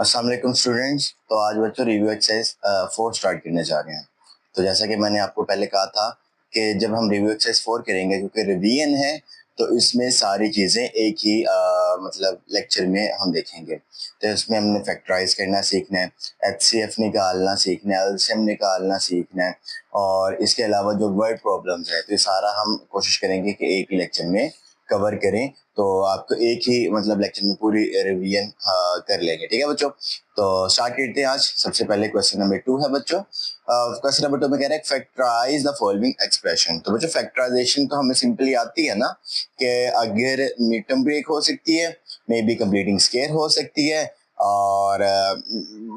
अस्सलाम वालेकुम स्टूडेंट्स। तो आज बच्चों रिव्यू एक्सरसाइज 4 स्टार्ट करने जा रहे हैं। तो जैसा कि मैंने आपको पहले कहा था कि जब हम रिव्यू एक्सरसाइज 4 करेंगे क्योंकि रिवीजन है तो इसमें सारी चीज़ें एक ही मतलब लेक्चर में हम देखेंगे। तो इसमें हमने फैक्टराइज करना सीखना है, एचसीएफ निकालना सीखना है, एलसीएम निकालना सीखना है और इसके अलावा जो वर्ड प्रॉब्लम्स है तो ये सारा हम कोशिश करेंगे कि एक ही लेक्चर में कवर करें। तो आपको एक ही मतलब लेक्चर में पूरी रिवीजन कर लेंगे। ठीक है बच्चों, तो स्टार्ट करते हैं। आज सबसे पहले क्वेश्चन नंबर 2 है बच्चों। क्वेश्चन नंबर 2 में कह रहा है फैक्टराइज द फॉलोइंग एक्सप्रेशन। तो बच्चों फैक्टराइजेशन तो हमें सिंपली आती है ना कि अगर मिड-टर्म ब्रेक हो सकती है, मे बी कंप्लीटिंग स्केयर हो सकती है और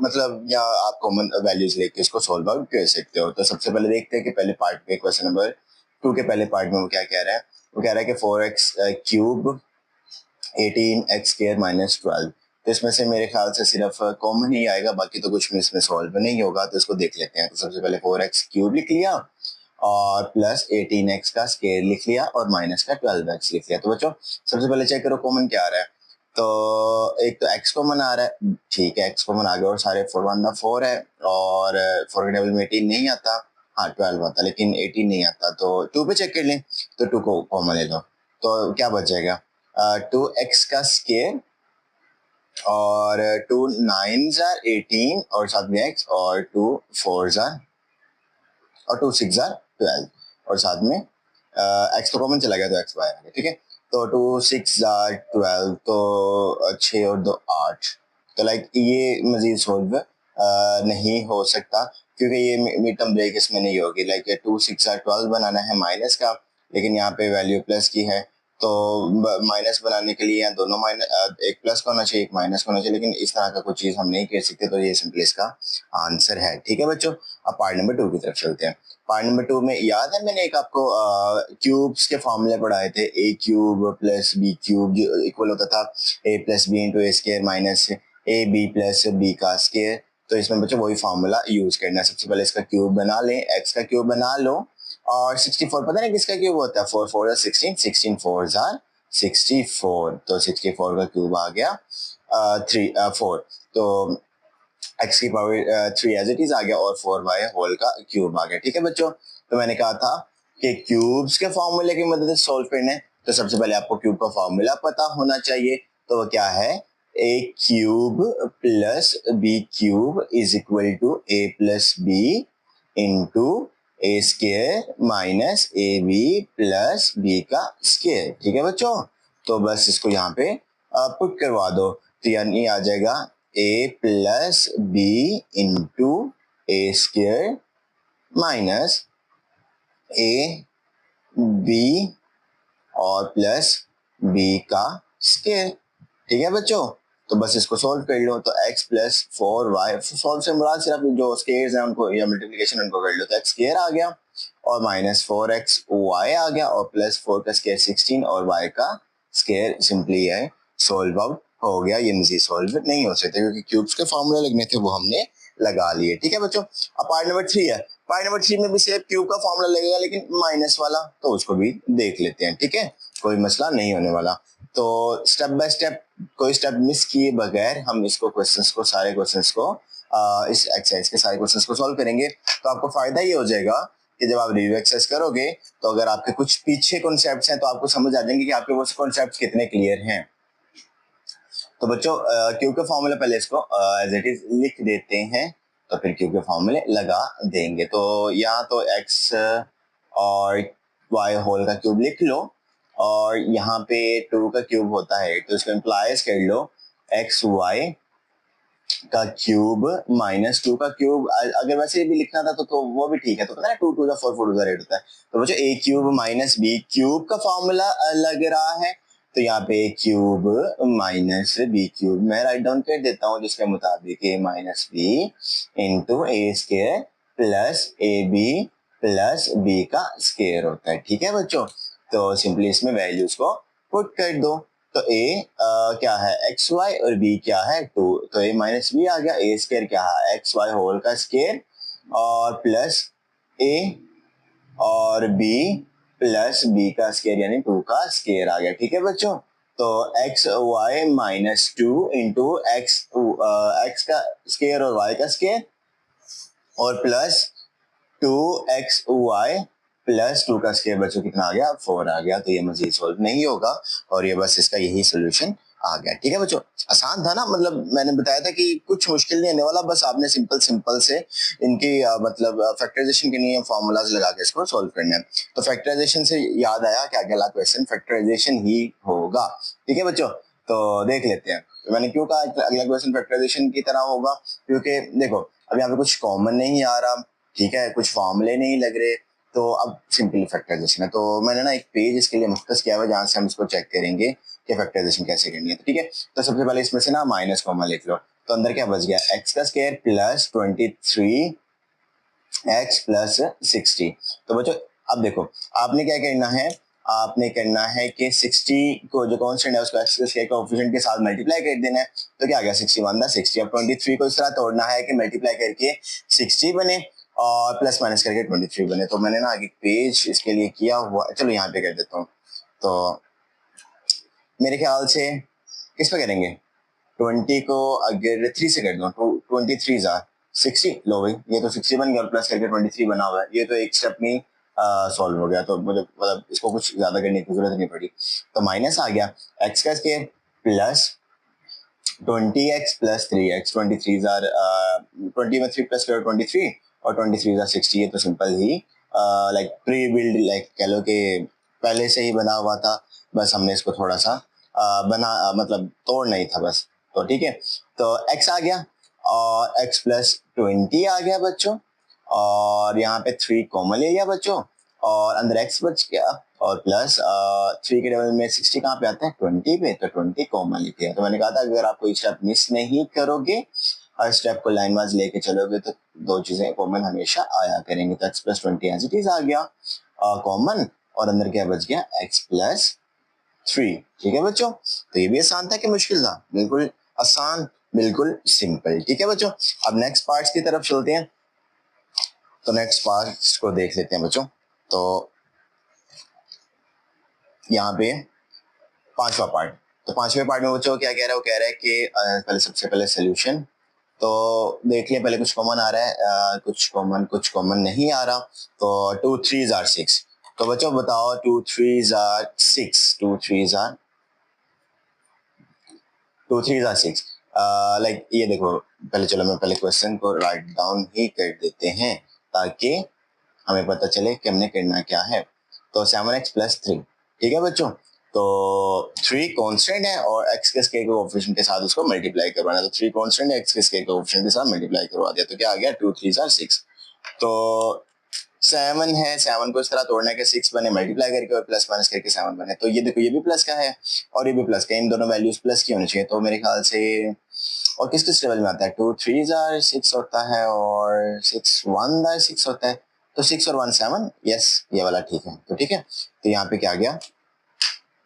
मतलब या आप कॉमन वैल्यूज लेके इसको सॉल्व आउट कर सकते हो। तो सबसे पहले देखते हैं कि पहले पार्ट में क्वेश्चन नंबर 2 के पहले पार्ट में वो क्या कह रहा है। वो कह रहा है कि 4x cube 18x square minus 12। तो इसमें से मेरे ख्याल से सिर्फ कॉमन ही आएगा, बाकी तो कुछ भी इसमें सॉल्व नहीं होगा। तो इसको देख लेते हैं। तो सबसे पहले 4x क्यूब लिख लिया और प्लस 18x का स्क्वायर लिख लिया और माइनस का 12x लिख लिया। तो बच्चों सबसे पहले चेक करो कॉमन क्या आ रहा है। तो एक तो x कॉमन आ रहा है, ठीक है x कॉमन आ गया और सारे 4 1 4 है और 4 के टेबल में 18 नहीं आता, हाँ 12 आता लेकिन 18 नहीं आता। तो 2 पे चेक कर लें, तो 2 को कॉमन ले लो तो क्या बच जाएगा 2x का स्क्वायर और 2 9s आर 18 और साथ में x और 2 4s आर और 2 6 आर 12 और साथ में x तो कॉमन चला गया तो x बाहर आ गया। ठीक है, तो 2 6 आर 12 तो 6 और 2 8। तो लाइक ये मजीद सोल्व नहीं हो सकता क्योंकि ये मिड टर्म ब्रेक इसमें नहीं होगी। लाइक 2 6 आर 12 बनाना है माइनस का, लेकिन यहाँ पे वैल्यू प्लस की है तो माइनस बनाने के लिए यहाँ दोनों माइनस, एक प्लस का होना चाहिए एक माइनस का होना चाहिए, लेकिन इस तरह का कोई चीज हम नहीं कर सकते। तो ये सिंपली इसका आंसर है। ठीक है बच्चों, अब पार्ट नंबर 2 की तरफ चलते हैं। पार्ट नंबर 2 में याद है मैंने एक आपको क्यूब्स के फॉर्मूले पढ़ाए थे, a cube plus b cube जो इक्वल होता था a plus B into a square minus A B plus B का स्क्वायर। तो इसमें बच्चों वही फॉर्मूला यूज करना है। सबसे पहले इसका क्यूब बना लें, एक्स का क्यूब बना लो और 64 पता नहीं किसका क्यूब होता है, 4 4 16 16 4 आर 64। तो 64 का क्यूब आ गया 4। तो x की पावर 3 एज इट इज आ गया और 4y होल का क्यूब आ गया। ठीक है बच्चों, तो मैंने कहा था कि क्यूब्स के फॉर्मूले की मदद से सॉल्व करना है। तो सबसे पहले आपको क्यूब का फॉर्मूला पता होना चाहिए। तो वो क्या है, a cube plus b cube is equal to a plus b into A square minus A B plus B का स्केयर। ठीक है बच्चों, तो बस इसको यहाँ पे पुट करवा दो। तो यानी आ जाएगा a plus B into A square minus A B और प्लस बी का स्केयर। ठीक है बच्चों, तो बस इसको सॉल्व कर लो। तो x प्लस 4y, सॉल्व से मुराद सिर्फ जो स्केयर्स हैं उनको या मल्टीप्लिकेशन उनको कर लो। तो x स्केयर आ गया और माइनस 4x y आ गया और प्लस 4 का स्केयर 16 और y का स्केयर सिंपली है सॉल्व आउट हो गया। ये मजीद सॉल्व नहीं हो सकते क्योंकि क्यूब्स के फॉर्मूले लगने थे वो हमने लगा लिए। ठीक है बच्चों, अब पार्ट नंबर 3 है। पार्ट नंबर 3 में भी सिर्फ क्यूब का फॉर्मूला लगेगा लेकिन माइनस वाला, तो उसको भी देख लेते हैं। ठीक है, कोई मसला नहीं होने वाला। तो स्टेप बाय स्टेप कोई स्टेप मिस किए बगैर हम इसको क्वेश्चंस को सारे क्वेश्चंस को इस एक्सरसाइज के सारे क्वेश्चंस को सॉल्व करेंगे। तो आपको फायदा ये हो जाएगा कि जब आप रिव्यू एक्सरसाइज करोगे तो अगर आपके कुछ पीछे कॉन्सेप्ट्स हैं तो आपको समझ आ जाएंगे कि आपके वो कॉन्सेप्ट्स कितने क्लियर हैं। तो बच्चों क्यूब के फॉर्मूले पहले इसको एज इट इज लिख देते हैं, तो फिर क्यूब के फॉर्मूले लगा देंगे। तो यहाँ तो x और y होल का क्यूब लिख लो और यहाँ पे 2 का क्यूब होता है तो इसको इम्प्लाइज कर लो एक्स वाई का क्यूब माइनस 2 का क्यूब। अगर वैसे भी लिखना था तो वो भी ठीक है। तो पता है 2 2 जा 4 4 जा 8 होता है। तो बच्चों a cube minus B cube का फॉर्मूला लग रहा है। तो यहाँ पे a cube minus B cube मैं राइट डाउन कर देता हूँ जिसके मुताबिक a minus B into A square plus A B plus B का स्केयर होता है। ठीक है बच्चों, तो सिंपली इसमें वैल्यूज को पुट कर दो। तो a क्या है एक्स वाई और b क्या है 2। तो a माइनस बी आ गया, a स्केयर क्या है एक्स वाई होल का स्केयर और प्लस a और b प्लस b का स्केयर यानी 2 का स्केयर आ गया। ठीक है बच्चों, तो X Y minus two into X का स्केयर और वाई का स्केयर और प्लस 2xy प्लस 2 का स्क्वायर बच्चों कितना आ गया 4 आ गया। तो ये मजीद सोल्व नहीं होगा और ये बस इसका यही सोल्यूशन आ गया। ठीक है बच्चों, आसान था ना, मतलब मैंने बताया था कि कुछ मुश्किल नहीं आने वाला, बस आपने सिंपल सिंपल से इनकी मतलब फैक्टराइजेशन के लिए फॉर्मूलाज लगा के इसको सोल्व करना है। तो फैक्टराइजेशन से याद आया कि अगला क्वेश्चन फैक्टराइजेशन ही होगा। ठीक है बच्चों, तो देख लेते हैं। तो मैंने क्यों कहा अगला क्वेश्चन फैक्टराइजेशन की तरह होगा, क्योंकि देखो अब यहाँ पे कुछ कॉमन नहीं आ रहा, ठीक है, कुछ फॉर्मूले नहीं लग रहे, तो अब सिंपल फैक्टराइजेशन है। तो मैंने ना एक पेज इसके लिए मुख्तस किया हुआ जहां से हम इसको चेक करेंगे कि फैक्टराइजेशन कैसे करनी है। तो ठीक है, तो सबसे पहले इसमें से ना माइनस कॉमन लिख लो, तो अंदर क्या बच गया एक्स का स्क्वायर प्लस 23 एक्स प्लस 60। तो बच्चों अब देखो आपने क्या करना है, आपने करना है कि 60 को जो कांस्टेंट है उसको एक्स के कोएफिशिएंट के साथ मल्टीप्लाई कर देना है। तो क्या आ गया 61 60। अब 23 को इस तरह तोड़ना है कि मल्टीप्लाई करके 60 बने और प्लस माइनस करके 23 बने। तो मैंने ना आगे पेज इसके लिए किया हुआ, चलो यहाँ पे कर देता हूँ। तो मेरे ख्याल से किस पे करेंगे, 20 को अगर 3 से कर दो तो 23 जार 60, लो भाई ये तो 60 बन गया और प्लस करके 23 बना हुआ है, ये तो एक स्टेप में सॉल्व हो गया। तो मुझे मतलब इसको कुछ ज्यादा करने की जरूरत नहीं पड़ी। तो माइनस आ गया एक्स का square plus 20x plus 3x, 23 jar 20 में 3 प्लस करो 23 और 23 जार 60। ये तो सिंपल ही लाइक प्री बिल्ड, लाइक कह लो कि पहले से ही बना हुआ था, बस हमने इसको थोड़ा सा मतलब तोड़ नहीं था बस। तो ठीक है, तो x आ गया और x प्लस 20 आ गया बच्चों, और यहाँ पे 3 कॉमन ले लिया बच्चों और अंदर x बच गया और प्लस 3 के डबल में 60 कहाँ पे आता है 20 पे, तो 20 कॉमन लिखे हैं। तो मैंने कहा था अगर आप कोई स्टेप मिस नहीं करोगे, हर स्टेप को लाइन वाइज लेके चलोगे तो दो चीजें कॉमन हमेशा आया करेंगे। तो x plus 20 as it is आ गया कॉमन और अंदर क्या बच गया x प्लस 3। ठीक है बच्चों, तो ये भी आसान था कि मुश्किल था, बिल्कुल आसान, बिल्कुल सिंपल। ठीक है बच्चों, अब नेक्स्ट पार्ट्स की तरफ चलते हैं। तो नेक्स्ट पार्ट्स को देख लेते हैं बच्चों। तो यहाँ पे पांचवा पार्ट, तो पांचवें पार्ट में बच्चों क्या कह रहा है, वो कह रहा है कि पहले सबसे पहले सोल्यूशन तो देख लिया, पहले कुछ कॉमन आ रहा है, कुछ कॉमन नहीं आ रहा। तो 2 3 जार 6, तो बच्चों बताओ 2 3 जार 6, 2 3 जार 6 लाइक ये देखो, पहले चलो मैं पहले क्वेश्चन को राइट डाउन ही कर देते हैं ताकि हमें पता चले कि हमने करना क्या है। तो 7x प्लस 3, ठीक है बच्चों, तो 3 कांस्टेंट है और x के स्क्वायर कोएफिशिएंट के साथ उसको मल्टीप्लाई करवाना है। तो 3 कांस्टेंट है, x के स्क्वायर कोएफिशिएंट के साथ मल्टीप्लाई करवा दिया, तो क्या आ गया 2 3 जार 6। तो 7 है, 7 को इस तरह तोड़ना है कि 6 बने, मल्टीप्लाई करके और प्लस माइनस करके 7 बने। तो ये देखो ये भी प्लस का है और ये भी प्लस का, इन दोनों वैल्यूज प्लस की होनी चाहिए। तो मेरे ख्याल से और किस किस लेवल में आता है, 2 3 जार 6 होता है और 6 1 जार 6 होता है। तो 6 और 1 7, यस ये वाला ठीक है। तो ठीक है, तो यहाँ पे क्या गया,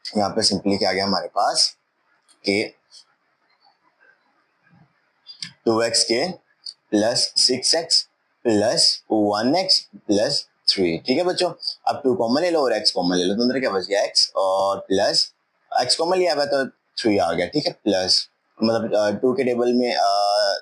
यहाँ पे सिंपली क्या गया हमारे पास कि 2x के plus 6x plus 1x plus 3। ठीक है बच्चों, अब 2 कॉमन ले लो और x कॉमन ले लो, तो अंदर क्या बच गया x और प्लस x कॉमन लिया हुआ तो 3 आ गया। ठीक है, प्लस मतलब 2 के टेबल में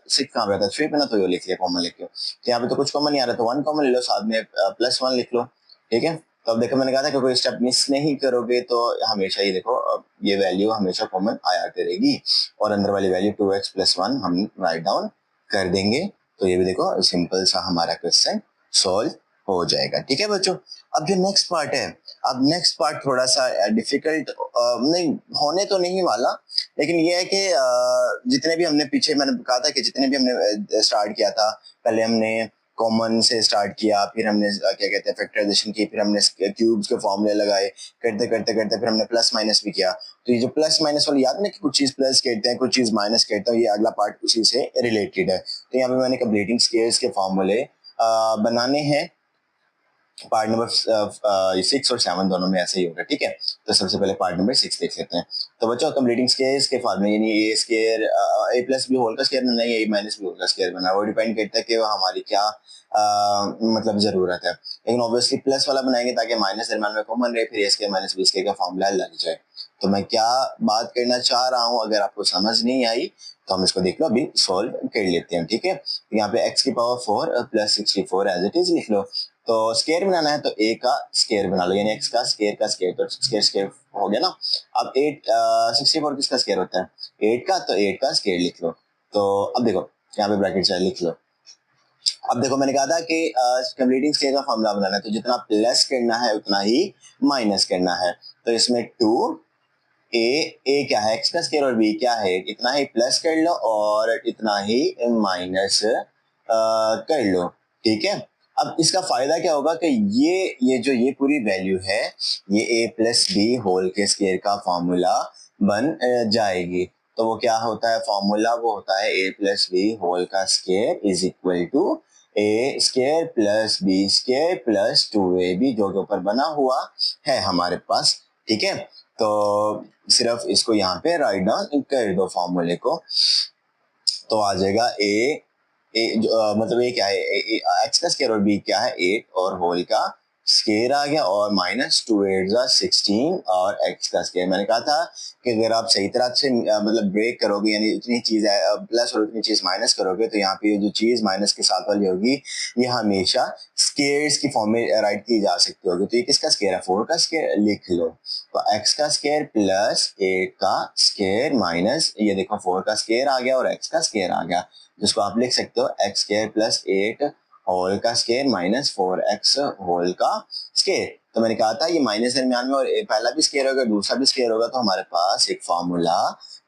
6 कहाँ पे था 3 पे ना, तो ये लिख लिया कॉमन लेके। तो यहाँ पे तो कुछ कॉमन नहीं आ रहा, तो 1 कॉमन ले लो, साथ में प्लस 1 लिख लो। ठीक है, तो अब देखो मैंने कहा था कि कोई स्टेप मिस नहीं करोगे तो हमेशा ये देखो ये वैल्यू हमेशा कॉमन आया करेगी और अंदर वाली वैल्यू 2x प्लस 1 हम राइट डाउन कर देंगे। तो ये भी देखो सिंपल सा हमारा क्वेश्चन सॉल्व हो जाएगा। ठीक है बच्चों, अब जो नेक्स्ट पार्ट है, अब नेक्स्ट पार्ट थोड़ा सा डिफिकल्ट नहीं होने तो नहीं वाला, लेकिन ये है कि जितने भी हमने पीछे मैंने कहा था कि जितने भी हमने स्टार्ट किया था, पहले हमने कॉमन से स्टार्ट किया, फिर हमने क्या कहते हैं फैक्टराइजेशन की, फिर हमने क्यूब्स के फॉर्मूले लगाए, करते करते करते फिर हमने प्लस माइनस भी किया। तो ये जो प्लस माइनस वाली याद नहीं कि कुछ चीज प्लस कहते हैं कुछ चीज माइनस कहते हैं, ये अगला पार्ट उसी से रिलेटेड है। तो यहाँ पे मैंने कंप्लीटिंग स्केयर्स के फॉर्मूले बनाने हैं, पार्ट नंबर 6 और 7 दोनों में ऐसे ही होगा। ठीक है, तो सबसे पहले पार्ट नंबर 6 देख लेते हैं। तो बच्चों कंप्लीटिंग स्केयर्स के फॉर्मूले यानी ए स्केयर ए प्लस बी होल का स्केयर नहीं, ए माइनस बी होल का स्केयर बना, वो डिपेंड करता है कि वो हमारी क्या मतलब जरूरत है। लेकिन ऑब्वियसली प्लस वाला बनाएंगे ताकि माइनस दरम्यान में कॉमन रहे, फिर ए स्केयर माइनस बी स्केयर का फॉर्मूला लग जाए। तो मैं क्या बात करना चाह रहा हूँ, अगर आपको समझ नहीं आई तो हम इसको देख लो, अभी सॉल्व कर लेते हैं। ठीक है, यहाँ पे x की power 4 plus 64 as it is लिख लो। तो स्केयर बनाना है तो a का स्केयर बना लो, यानी x का स्केयर, तो स्केयर स्केयर हो गया ना। अब 64 किसका स्केयर होता है? 8 का, तो 8 का स्केयर लिख लो। तो अब देखो यहाँ पे ब्रैकेट चाहे लिख लो। अब देखो मैंने कहा था कि कंप्लीटिंग स्केयर का फॉर्मूला बनाना है, तो जितना प्लस करना है उतना ही माइनस करना है। तो इसमें 2 ए क्या है? एक्स का स्केयर, और बी क्या है? इतना ही प्लस कर लो और इतना ही माइनस कर लो। ठीक है, अब इसका फायदा क्या होगा कि ये पूरी वैल्यू है, ये ए प्लस बी होल के स्केयर का फॉर्मूला बन जाएगी। तो वो क्या होता है फॉर्मूला? वो होता है ए प्लस बी होल का square is equal to A square plus B square plus 2ab, जो के ऊपर बना हुआ है हमारे पास। ठीक है, तो सिर्फ इसको यहाँ पे राइट डाउन कर दो फॉर्मूले को, तो आ जाएगा मतलब ये क्या है? एक्स का स्केयर और बी क्या है? 8 और होल का स्केयर आ गया, और माइनस 2 8 16 और एक्स का स्केयर। मैंने कहा था कि अगर आप सही तरह से मतलब ब्रेक करोगे, यानी इतनी चीज प्लस और इतनी चीज माइनस करोगे, तो यहाँ पे जो चीज माइनस के साथ वाली होगी ये हमेशा स्केयर्स की फॉर्म में राइट की जा सकती होगी। तो ये किसका स्केयर है? 4 का स्केयर लिख लो। तो एक्स का स्केयर प्लस 8 का स्केयर माइनस, ये देखो 4 का स्केयर आ गया और एक्स का स्केयर आ गया, जिसको आप लिख सकते हो एक्स स्केयर प्लस 8 होल का स्केयर माइनस 4x होल का स्केयर। तो मैंने कहा था ये माइनस दरमियान में, और पहला भी स्केयर होगा दूसरा भी स्केयर होगा, तो हमारे पास एक फॉर्मूला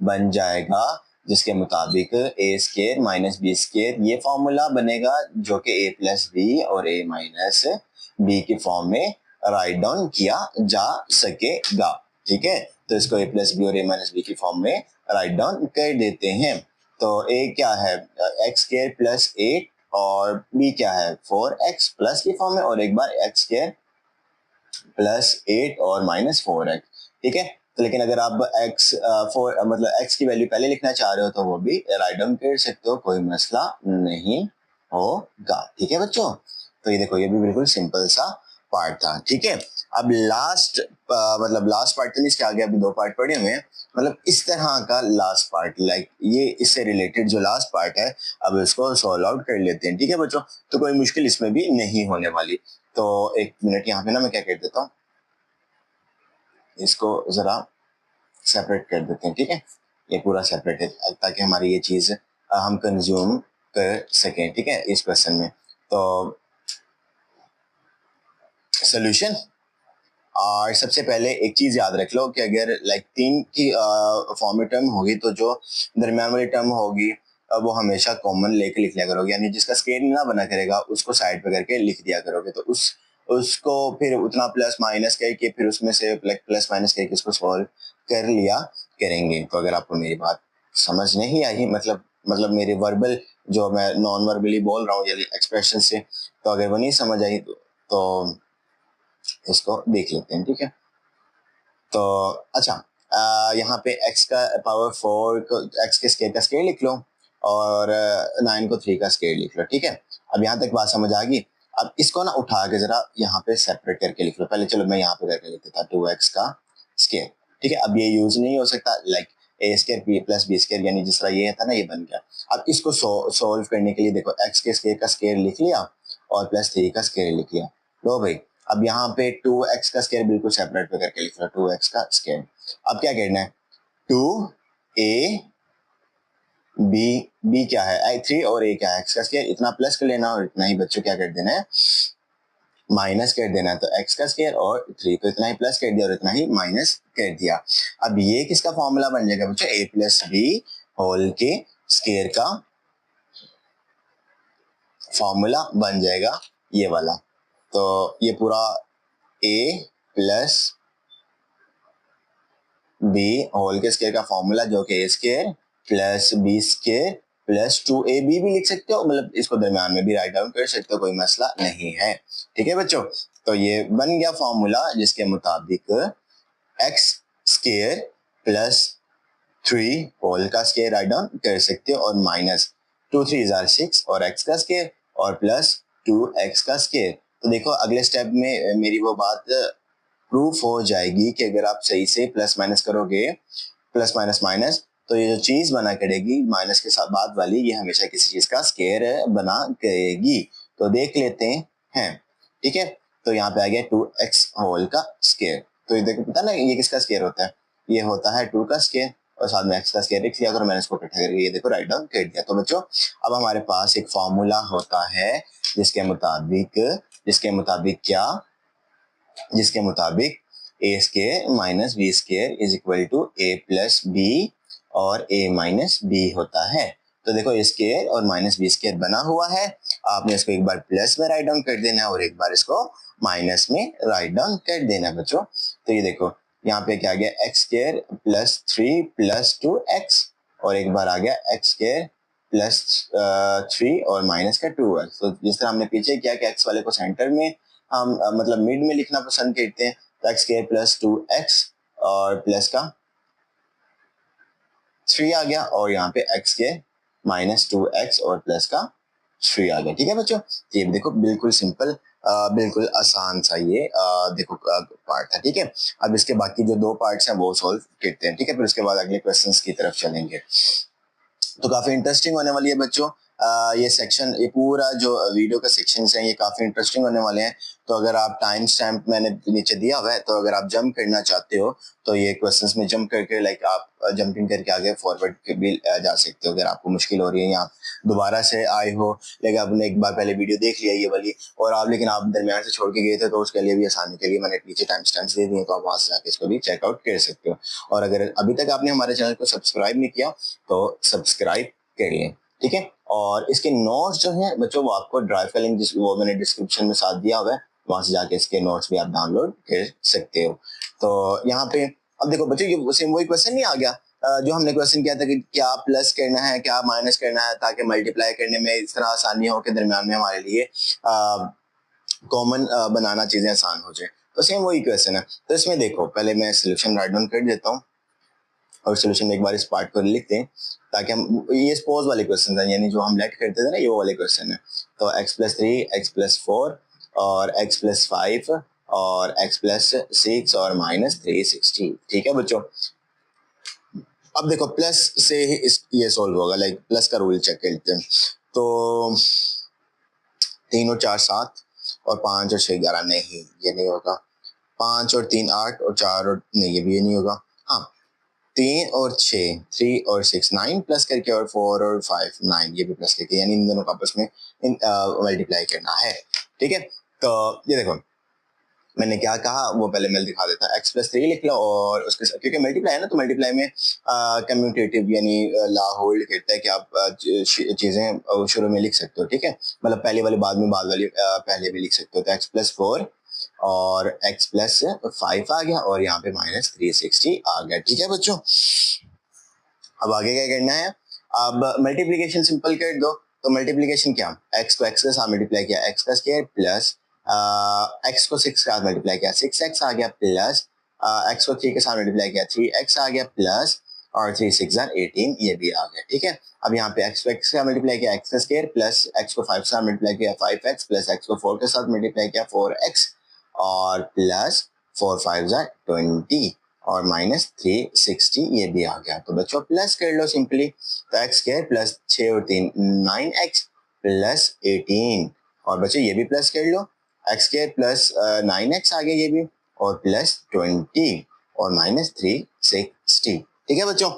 बन जाएगा जिसके मुताबिक a square minus b square ये फॉर्मूला बनेगा, जो कि ए प्लस बी और ए माइनस बी की फॉर्म में राइट डाउन किया जा सकेगा। ठीक है, तो इसको ए प्लस बी और ए माइनस बी की फॉर्म में राइट डाउन कर देते हैं। तो ए क्या है? एक्स स्केयर प्लस 8, और बी क्या है? 4x प्लस की फॉर्म में, और एक बार एक्स स्केयर प्लस 8 और माइनस 4x। ठीक है, तो लेकिन अगर आप x 4 मतलब x की वैल्यू पहले लिखना चाह रहे हो तो वो भी राइट डाउन कर सकते हो, कोई मसला नहीं होगा। ठीक है बच्चों, तो ये देखो ये भी बिल्कुल सिंपल सा पार्ट था। ठीक है, अब लास्ट मतलब लास्ट पार्ट तो नहीं, इसके आगे अभी 2 पार्ट पड़े हुए हैं, मतलब इस तरह का लास्ट पार्ट, लाइक ये इससे रिलेटेड जो लास्ट पार्ट है, अब इसको सॉल्व आउट कर लेते हैं। ठीक है बच्चों, तो कोई मुश्किल इसमें भी नहीं होने वाली। तो एक मिनट यहाँ पे ना मैं क्या कर देता हूँ, इसको जरा सेपरेट कर देते हैं। ठीक है, ये पूरा सेपरेट है ताकि हमारी ये चीज हम कंज्यूम कर सकें। ठीक है, इस क्वेश्चन में तो सोल्यूशन, और सबसे पहले एक चीज याद रख लो कि अगर लाइक 3 की फॉर्म में टर्म होगी, तो जो दरमियान वाली टर्म होगी वो हमेशा कॉमन लेके लिख लिया करोगे, यानी जिसका स्केयर ना बना करेगा उसको साइड पे करके लिख दिया करोगे। तो उसको फिर उतना प्लस माइनस करके फिर उसमें से प्लस माइनस करके उसको सॉल्व कर लिया करेंगे। तो अगर आपको मेरी बात समझ नहीं आई, मतलब मेरे वर्बल जो मैं नॉन वर्बली बोल रहा हूँ, यानी एक्सप्रेशन से, तो अगर वो नहीं समझ आई तो इसको देख लेते हैं। ठीक है, तो अच्छा यहाँ पे x का पावर 4 को x के स्केयर का स्केयर लिख लो, और 9 को 3 का स्केयर लिख लो। ठीक है, अब यहाँ तक बात समझ आ गई। अब इसको ना उठा के जरा यहाँ पे सेपरेट करके लिख लो। पहले चलो मैं यहाँ पे करके लिख देता 2x का स्केयर। ठीक है, अब ये यूज नहीं हो सकता, like A square B plus B square, यानी जिस तरह ये था ना ये बन गया। अब इसको सॉल्व करने के लिए देखो x के स्केयर का स्केयर लिख लिया और प्लस 3 का स्केयर लिख लिया। लो भाई, अब यहाँ पे 2x का स्केयर बिल्कुल सेपरेट पे करके लिख लो, 2x का स्केयर। अब क्या करना है? 2a b क्या है? 3 और a क्या है? x का स्केयर। इतना प्लस कर लेना और इतना ही बच्चों क्या कर देना है? माइनस कर देना है। तो x का स्केयर और 3 को इतना ही प्लस कर दिया और इतना ही माइनस कर दिया। अब ये किसका फॉर्मूला बन जाएगा बच्चों? a प्लस बी होल के स्केयर का फॉर्मूला बन जाएगा ये वाला। तो ये पूरा a प्लस बी होल के स्केयर का फॉर्मूला, जो कि a square plus B square plus 2ab भी लिख सकते हो, मतलब इसको दरमियान में भी राइट डाउन कर सकते हो, कोई मसला नहीं है। ठीक है बच्चों, तो ये बन गया फॉर्मूला जिसके मुताबिक एक्स स्केयर प्लस 3 होल का स्केयर राइट डाउन कर सकते हो, और माइनस 2 3 6 और एक्स का स्केयर और प्लस 2x का स्केयर। तो देखो अगले स्टेप में मेरी वो बात प्रूफ हो जाएगी कि अगर आप सही से प्लस माइनस करोगे, प्लस माइनस माइनस, तो ये जो चीज बना करेगी माइनस के साथ बाद वाली, ये हमेशा किसी चीज का स्केयर बना करेगी। तो देख लेते हैं, ठीक है। तो यहाँ पे आ गया 2x होल का स्केयर। तो ये देखो पता ना ये किसका स्केयर होता है, ये होता है 2 का स्केयर और साथ में x का स्केयर लिख लिया और मैंने इसको इकट्ठा करके ये देखो राइट डाउन कर दिया। तो बच्चों अब हमारे पास एक फॉर्मूला होता है जिसके मुताबिक क्या, जिसके मुताबिक a square minus b square is equal to a plus b और ए माइनस बी होता है। तो देखो ए स्केयर और माइनस बी स्केयर बना हुआ है, आपने इसको एक बार प्लस में राइट डाउन कर देना है और एक बार इसको माइनस में राइट डाउन कर देना है बच्चों। तो ये देखो यहाँ पे क्या आ गया x square plus 3 plus 2x और एक बार आ गया एक्स स्केयर प्लस 3 और माइनस का 2x। तो जिस तरह हमने पीछे किया कि एक्स वाले को सेंटर में हम मतलब मिड में लिखना पसंद करते हैं, तो एक्स स्क्वायर प्लस 2x और प्लस का 3 आ गया और यहाँ पे एक्स स्क्वायर माइनस 2x और प्लस का 3 आ गया। ठीक है बच्चों, ये देखो बिल्कुल सिंपल, बिल्कुल आसान सा ये देखो पार्ट था। ठीक है, अब इसके बाकी जो 2 पार्ट्स हैं वो सॉल्व करते हैं। ठीक है, फिर उसके बाद अगले क्वेश्चंस की तरफ चलेंगे। तो काफी इंटरेस्टिंग होने वाली है बच्चों, ये सेक्शन, ये पूरा जो वीडियो का सेक्शंस हैं ये काफी इंटरेस्टिंग होने वाले हैं। तो अगर आप टाइम स्टैम्प मैंने नीचे दिया हुआ है, तो अगर आप जंप करना चाहते हो तो ये क्वेश्चंस में जंप करके लाइक आप जंपिंग करके आगे फॉरवर्ड भी जा सकते हो। अगर आपको मुश्किल हो रही है या आप दोबारा से आए हो लेकिन आपने एक बार पहले वीडियो देख लिया ये वाली और आप लेकिन आप दरमियान से छोड़ के गए थे, तो उसके लिए भी आसानी के लिए मैंने नीचे टाइम स्टैम्प्स दे दिए, तो आप वहां से जाकर इसको भी चेकआउट कर सकते हो। और अगर अभी तक आपने हमारे चैनल को सब्सक्राइब नहीं किया तो सब्सक्राइब करिए। ठीक है, और इसके नोट्स जो हैं बच्चों वो आपको ड्राइव का लिंक वो मैंने डिस्क्रिप्शन में साथ दिया हुआ है, वहां से जाके इसके नोट्स भी आप डाउनलोड कर सकते हो। तो यहाँ पे अब देखो बच्चों ये सेम वही क्वेश्चन नहीं आ गया जो हमने क्वेश्चन किया था कि क्या प्लस करना है क्या माइनस करना है ताकि मल्टीप्लाई करने में इस तरह आसानी हो के दरमियान में हमारे लिए कॉमन बनाना चीजें आसान हो जाए। तो सेम वही क्वेश्चन है। तो इसमें देखो पहले मैं सोल्यूशन राइट डाउन कर देता हूँ और सोल्यूशन में एक बार इस पार्ट को लिखते हैं ताकि हम ये सपोज वाले क्वेश्चन है, यानी जो हम लेट करते थे ना ये वो वाले क्वेश्चन है। तो x प्लस 3 x प्लस 4 और x प्लस 5 और x प्लस 6 और माइनस 360। ठीक है बच्चों, अब देखो प्लस से ही ये सॉल्व होगा, लाइक प्लस का रूल चेक करते हैं। तो 3 और 4 7 और 5 और 6 11, नहीं ये नहीं होगा। 5 और 3 8 और 4 और नहीं ये भी ये नहीं होगा। हाँ 3 और 6 3 और 6 9 प्लस करके और 4 और 5 9 ये भी प्लस करके, यानी इन दोनों को आपस में मल्टीप्लाई करना है। ठीक है, तो ये देखो मैंने क्या कहा वो पहले मैं दिखा देता हूँ। x प्लस 3 लिख लो और उसके साथ क्योंकि मल्टीप्लाई है ना, तो मल्टीप्लाई में कम्यूटेटिव यानी ला होल्ड कहता है कि आप चीजें शुरू में लिख सकते हो। ठीक है, मतलब पहले वाली बाद में, बाद वाली पहले भी लिख सकते हो। तो x प्लस 4 और x प्लस 5 आ गया और यहाँ पे माइनस 360 आ गया। ठीक है बच्चों, अब आगे क्या करना है, अब मल्टीप्लीकेशन सिंपल कर दो। तो मल्टीप्लीकेशन क्या, x को x के साथ मल्टीप्लाई किया x का स्क्वायर प्लस x को 6 के साथ मल्टीप्लाई किया 6x आ गया प्लस x को 3 के साथ मल्टीप्लाई किया 3x आ गया प्लस और 3 6 18 ये भी आ गया। ठीक है, अब यहाँ पे x को x का मल्टीप्लाई किया x का स्क्वायर प्लस x को 5 के साथ मल्टीप्लाई किया 5x प्लस x को 4 के साथ मल्टीप्लाई किया 4x और प्लस 4 5 20 और माइनस 360 ये भी आ गया। तो बच्चों प्लस कर लो सिंपली, तो x स्क्वायर प्लस 6 और 3 9x प्लस 18 और बच्चों ये भी प्लस कर लो, x स्क्वायर प्लस 9x आ गया ये भी और प्लस 20 और माइनस 360। ठीक है बच्चों,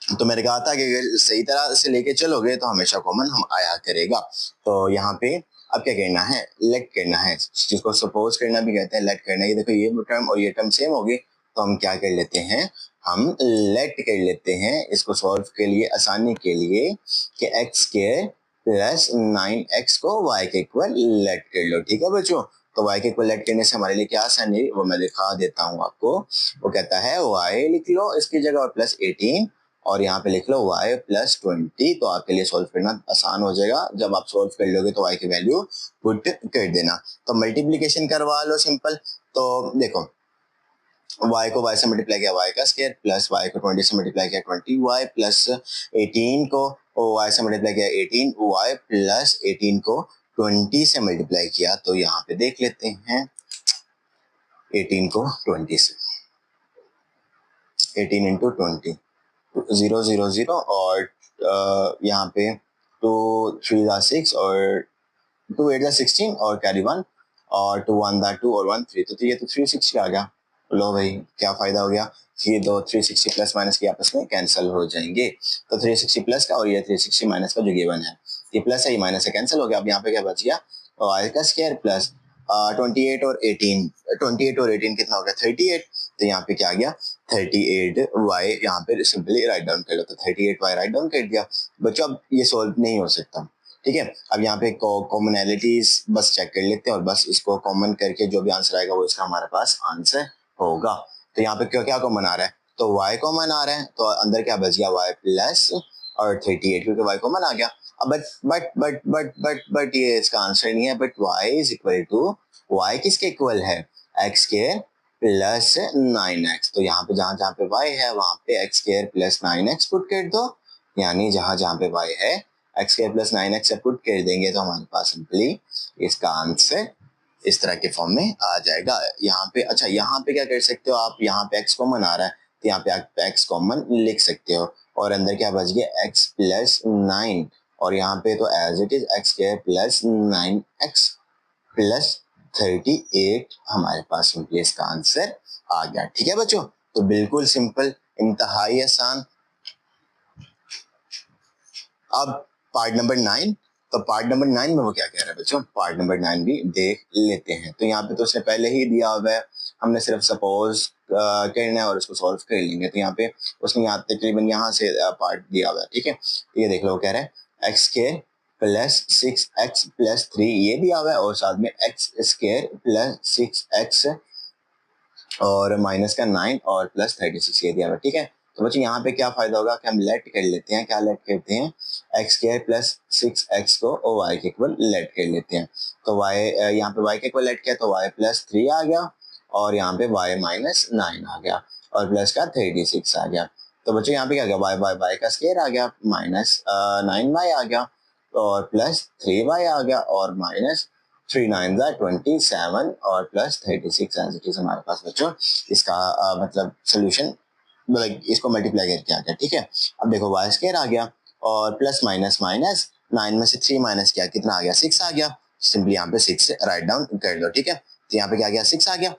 तो मैंने कहा था कि अगर सही तरह से लेके चलोगे तो हमेशा कॉमन हम आया करेगा। तो यहाँ पे अब क्या करना है, लेट करना है, जिसको सपोज करना भी कहते हैं, लेट करना है। ये देखो ये टर्म और ये टर्म सेम होगी, तो हम क्या कर लेते हैं, हम लेट कर लेते हैं इसको सॉल्व के लिए, आसानी के लिए, कि x स्क्वायर प्लस 9x को y के इक्वल लेट कर लो। ठीक है बच्चों, तो y के इक्वल लेट करने से हमारे लिए क्या आसान है वो मैं दिखा देता हूँ आपको। वो कहता है y लिख लो इसकी जगह और प्लस 18 और यहाँ पे लिख लो y प्लस 20, तो आपके लिए सॉल्व करना आसान हो जाएगा। जब आप सॉल्व कर लोगे तो y की वैल्यू पुट कर देना। तो मल्टीप्लीकेशन करवा लो सिंपल। तो देखो y को y से मल्टीप्लाई किया y का स्क्वायर प्लस y को 20 से मल्टीप्लाई किया 20y प्लस 18 को y से मल्टीप्लाई किया 18y प्लस 18 को 20 से मल्टीप्लाई किया। तो यहाँ पे देख लेते हैं 18 को 20 से, 18 इंटू 20, 0 0 0 और यहाँ पे 2 3 6 और 2 8 16 और कैरी 1 और 2 1 2 और 1 3, तो ये तो 360 आ गया। लो भाई क्या फायदा हो गया, ये दो 360 प्लस माइनस के आपस में कैंसिल हो जाएंगे, तो 360 प्लस का और ये 360 माइनस का जो गिवन है, ये प्लस है ये माइनस से कैंसिल हो गया। अब यहाँ पे क्या बच गया, y का स्क्वायर प्लस 28 और 18, 28 और 18 कितना हो गया 38, तो यहाँ पे क्या आ गया 38y, यहाँ पे सिंपली राइट डाउन कर लो, तो 38y राइट डाउन कर दिया। बच्चों अब ये सोल्व नहीं हो सकता, ठीक है। अब यहाँ पे कॉमनैलिटीज बस चेक कर लेते हैं और बस इसको कॉमन करके जो भी आंसर आएगा वो इसका हमारे पास आंसर होगा। तो यहाँ पे क्या क्या कॉमन आ रहा है, तो y कॉमन आ रहा है, तो अंदर क्या बच गया y प्लस और 38, क्योंकि y कॉमन आ गया। अब बट ये इसका आंसर नहीं है, but y is equal to, y किसके इक्वल है, x के प्लस 9x, तो यहाँ पे जहां जहां पे y है वहां पे x square plus 9x put कर दो, यानी जहां जहां पे y है x स्क्वायर प्लस 9x से पुट कर देंगे तो हमारे पास सिंपली इसका आंसर इस तरह के फॉर्म में आ जाएगा। यहाँ पे अच्छा यहाँ पे क्या कर सकते हो आप, यहाँ पे x कॉमन आ रहा है तो यहाँ पे आप x कॉमन लिख सकते हो और अंदर क्या बच गया x प्लस 9, और यहाँ पे तो as it is x square plus 9x plus 38 हमारे पास सिंपली इसका आंसर आ गया। ठीक है बच्चों, तो बिल्कुल सिंपल, इंतहाई आसान। अब पार्ट नंबर 9, तो पार्ट नंबर 9 में वो क्या कह रहा है बच्चों, पार्ट नंबर 9 भी देख लेते हैं। तो यहाँ पे तो उसने पहले ही दिया हुआ है, हमने सिर्फ सपोज करना है और उसको सॉल्व कर लेंगे। तो यहाँ पे उसने यहाँ तकरीबन यहाँ से पार्ट दिया हुआ है, ठीक है। तो ये देख लो वो कह रहा है एक्स के प्लस 6x प्लस 3 ये दिया हुआ है और साथ में एक्स स्क्वायर प्लस 6x और माइनस का 9 और प्लस 36 ये दिया हुआ है, ठीक है। तो बच्चों यहाँ पे क्या फायदा होगा कि हम लेट कर लेते हैं, क्या लेट करते हैं, एक्स स्क्वायर प्लस 6x को और y के इक्वल लेट कर लेते हैं। तो y यहाँ पे y के इक्वल लेट किया तो y प्लस 3 आ गया और यहाँ पे y माइनस 9 आ गया और प्लस का 36 आ गया। तो बच्चों यहाँ पे क्या गया, y का स्क्वायर आ गया माइनस 9y आ गया और प्लस 3y आ गया और माइनस 3 9 27 और प्लस 36 एज हमारे पास बच्चों इसका मतलब सोल्यूशन, मतलब इसको मल्टीप्लाई करके आ गया, ठीक है। अब देखो वाई स्क्वायर आ गया और प्लस माइनस माइनस 9 में से 3 माइनस किया कितना आ गया 6 आ गया, सिंपली यहाँ पे 6 राइट डाउन कर दो, ठीक है। तो यहाँ पे क्या गया 6 आ गया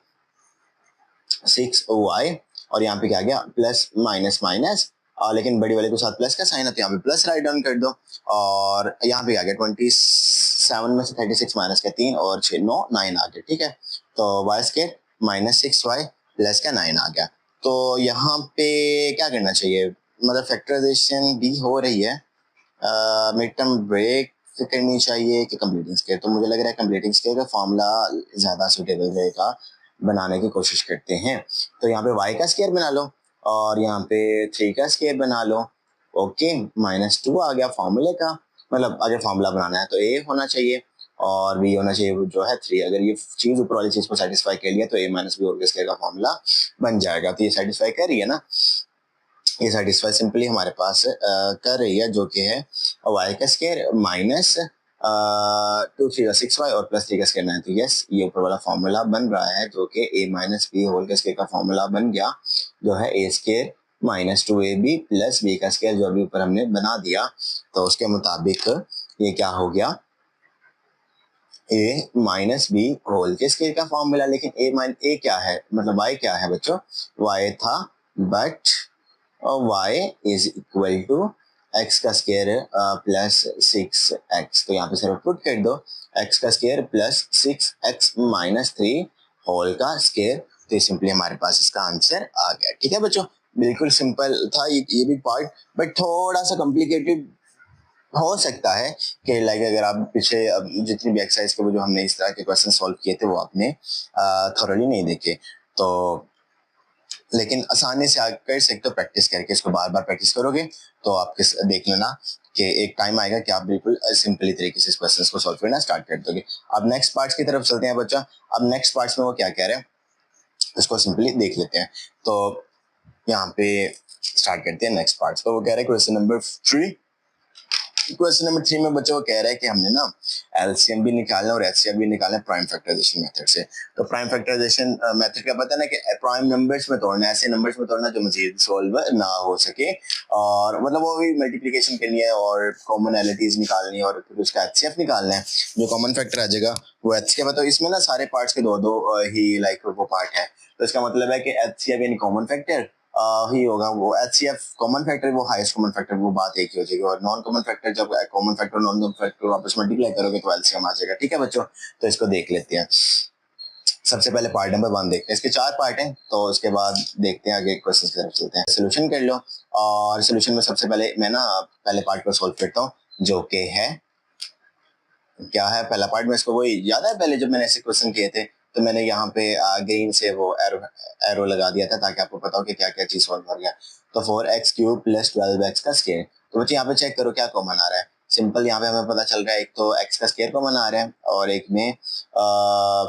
6y और यहाँ पे क्या गया प्लस माइनस माइनस लेकिन बड़ी वाले के साथ प्लस का साइन है तो यहाँ पे प्लस राइट डाउन कर दो और यहाँ पे आ गया 27 में से 36 माइनस का 3 और 6 9 9 आ गया, ठीक है। तो Y square minus 6y plus का 9 आ गया। तो यहाँ पे क्या करना चाहिए, मतलब फैक्टराइजेशन भी हो रही है, मिड टर्म ब्रेक करनी चाहिए कि कंप्लीटिंग स्केयर, तो मुझे लग रहा है कंप्लीटिंग स्केयर का फॉर्मूला ज़्यादा सूटेबल रहेगा, बनाने की कोशिश करते हैं। तो यहाँ पे y का स्केयर बना लो और यहाँ पे 3 का स्केयर बना लो, ओके -2 आ गया फॉर्मूले का, मतलब अगर फॉर्मूला बनाना है तो a होना चाहिए और b होना चाहिए जो है 3। अगर ये चीज़ ऊपर वाली चीज़ को सेटिस्फाई कर लिया तो a माइनस बी होल के स्केयर का फॉर्मूला बन जाएगा। तो ये सेटिस्फाई कर रही है ना, ये सेटिस्फाई सिंपली हमारे पास कर रही है जो कि है y का स्क्वायर माइनस 2 3 6y और प्लस 3 का स्क्वायर 9। तो यस ये ऊपर वाला फॉर्मूला बन रहा है जो कि a माइनस बी होल के स्क्वायर का फॉर्मूला बन गया जो है a square minus 2ab plus b का स्क्वायर जो अभी ऊपर हमने बना दिया। तो उसके मुताबिक ये क्या हो गया a माइनस बी होल के स्क्वायर का फॉर्मूला, लेकिन a क्या है मतलब y क्या है बच्चों, y था बट और y is equal to x का स्क्वायर प्लस 6x, तो यहाँ पे सिर्फ पुट कर दो x का square plus 6x minus 3 whole का स्क्वायर, तो ये सिंपली हमारे पास इसका आंसर आ गया। ठीक है बच्चों, बिल्कुल सिंपल था ये भी पार्ट, बट थोड़ा सा कॉम्प्लिकेटेड हो सकता है कि लाइक अगर आप पीछे जितनी भी एक्सरसाइज के वो जो हमने इस तरह के क्वेश्चन सॉल्व किए थे वो आपने थोरली नहीं देखे, तो लेकिन आसानी से आप कर सकते हो, प्रैक्टिस करके इसको बार बार प्रैक्टिस करोगे तो आप देख लेना कि एक टाइम आएगा कि आप बिल्कुल सिंपली तरीके से इस क्वेश्चन को सॉल्व करना स्टार्ट कर दोगे। अब नेक्स्ट पार्ट्स की तरफ चलते हैं बच्चा। अब नेक्स्ट पार्ट्स में वो क्या कह रहे हैं इसको सिंपली देख लेते हैं। तो यहाँ पे स्टार्ट करते हैं नेक्स्ट पार्ट्स। तो वो कह रहे हैं क्वेश्चन नंबर 3 क्वेश्चन नंबर 3 में बच्चों को कह रहा है कि हमने ना एलसीएम भी निकालना है और एचसीएफ भी निकालना है प्राइम फैक्टराइजेशन मेथड से। तो प्राइम फैक्टराइजेशन मेथड का पता है ना कि प्राइम नंबर्स में तोड़ना, ऐसे नंबर्स में तोड़ना जो मजीद सोल्व ना हो सके, और मतलब वो भी मल्टीप्लिकेशन करनी है और कॉमनैलिटीज निकालनी है और फिर उसका एचसीएफ निकालना है। जो कॉमन फैक्टर आ जाएगा वो एचसीएफ है। तो इसमें ना सारे पार्ट्स के दो दो ही लाइक वो पार्ट है, तो इसका मतलब है कि एचसीएफ यानी कॉमन फैक्टर ही होगा, वो एचसीएफ कॉमन फैक्टर, वो हाईएस्ट कॉमन फैक्टर, वो बात एक ही हो जाएगी। और नॉन कॉमन फैक्टर, जब common factor non common factor वापस मल्टीप्लाई करोगे तो एलसीएम आ जाएगा। ठीक है बच्चों, तो इसको देख लेते हैं। सबसे पहले पार्ट नंबर 1 देखते हैं, इसके 4 पार्ट हैं, तो उसके बाद देखते हैं आगे क्वेश्चन की तरफ चलते हैं। सोल्यूशन कर लो, और सोल्यूशन में सबसे पहले मैं ना पहले पार्ट को सोल्व करता हूँ, जो कि है क्या है पहला पार्ट में। इसको वही याद है पहले जब मैंने ऐसे क्वेश्चन किए थे तो मैंने यहाँ पे ग्रीन से वो एरो लगा दिया था ताकि आपको पता हो कि क्या क्या चीज सॉल्व हो गया। तो 4x³ + 12x का स्क्वायर। तो बच्चे यहाँ पे चेक करो क्या कॉमन आ रहा है। सिंपल यहाँ पे हमें पता चल रहा है, एक तो x का स्क्वायर कॉमन आ रहा है और एक में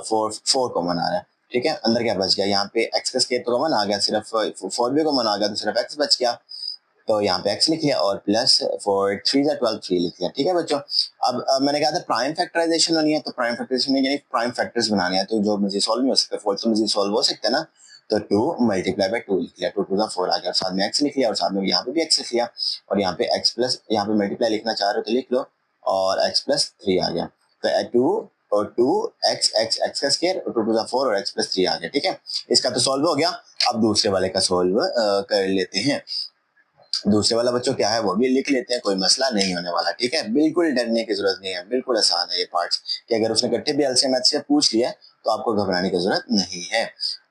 4 कॉमन आ रहा है। ठीक है, अंदर क्या बच गया, यहाँ पे x का स्क्वायर तो कॉमन आ गया, सिर्फ 4 भी कॉमन आ गया, तो सिर्फ x बच गया। तो यहाँ पे x लिख लिया और प्लस 4 3 12 3 लिख लिया। ठीक है बच्चों, अब मैंने कहा था प्राइम फैक्टराइजेशन होनी है, तो प्राइम फैक्टराइजेशन में यानी प्राइम फैक्टर्स बनाने हैं, तो जो मुझे सॉल्व नहीं हो सकता, फोर तो मुझे सॉल्व हो सकता है ना। तो 2 × 2 लिख लिया, 2 2 4 आ गया, और साथ में x लिख लिया, और साथ में यहाँ पे भी x लिख लिया, और यहाँ पे x प्लस, यहाँ पे मल्टीप्लाई लिखना चाह रहे हो तो लिख लो, और x + 3 आ गया। तो 2 x का स्क्वायर और 2 2 4 और x + 3 आ गया। ठीक है, इसका तो सॉल्व हो गया। अब दूसरे वाले का सॉल्व कर लेते हैं। दूसरे वाला बच्चों क्या है वो भी लिख लेते हैं, कोई मसला नहीं होने वाला। ठीक है, बिल्कुल डरने की जरूरत नहीं है, बिल्कुल आसान है ये पार्ट्स, कि अगर उसने इकट्ठे भी एलसीएम से पूछ लिया तो आपको घबराने की जरूरत नहीं है।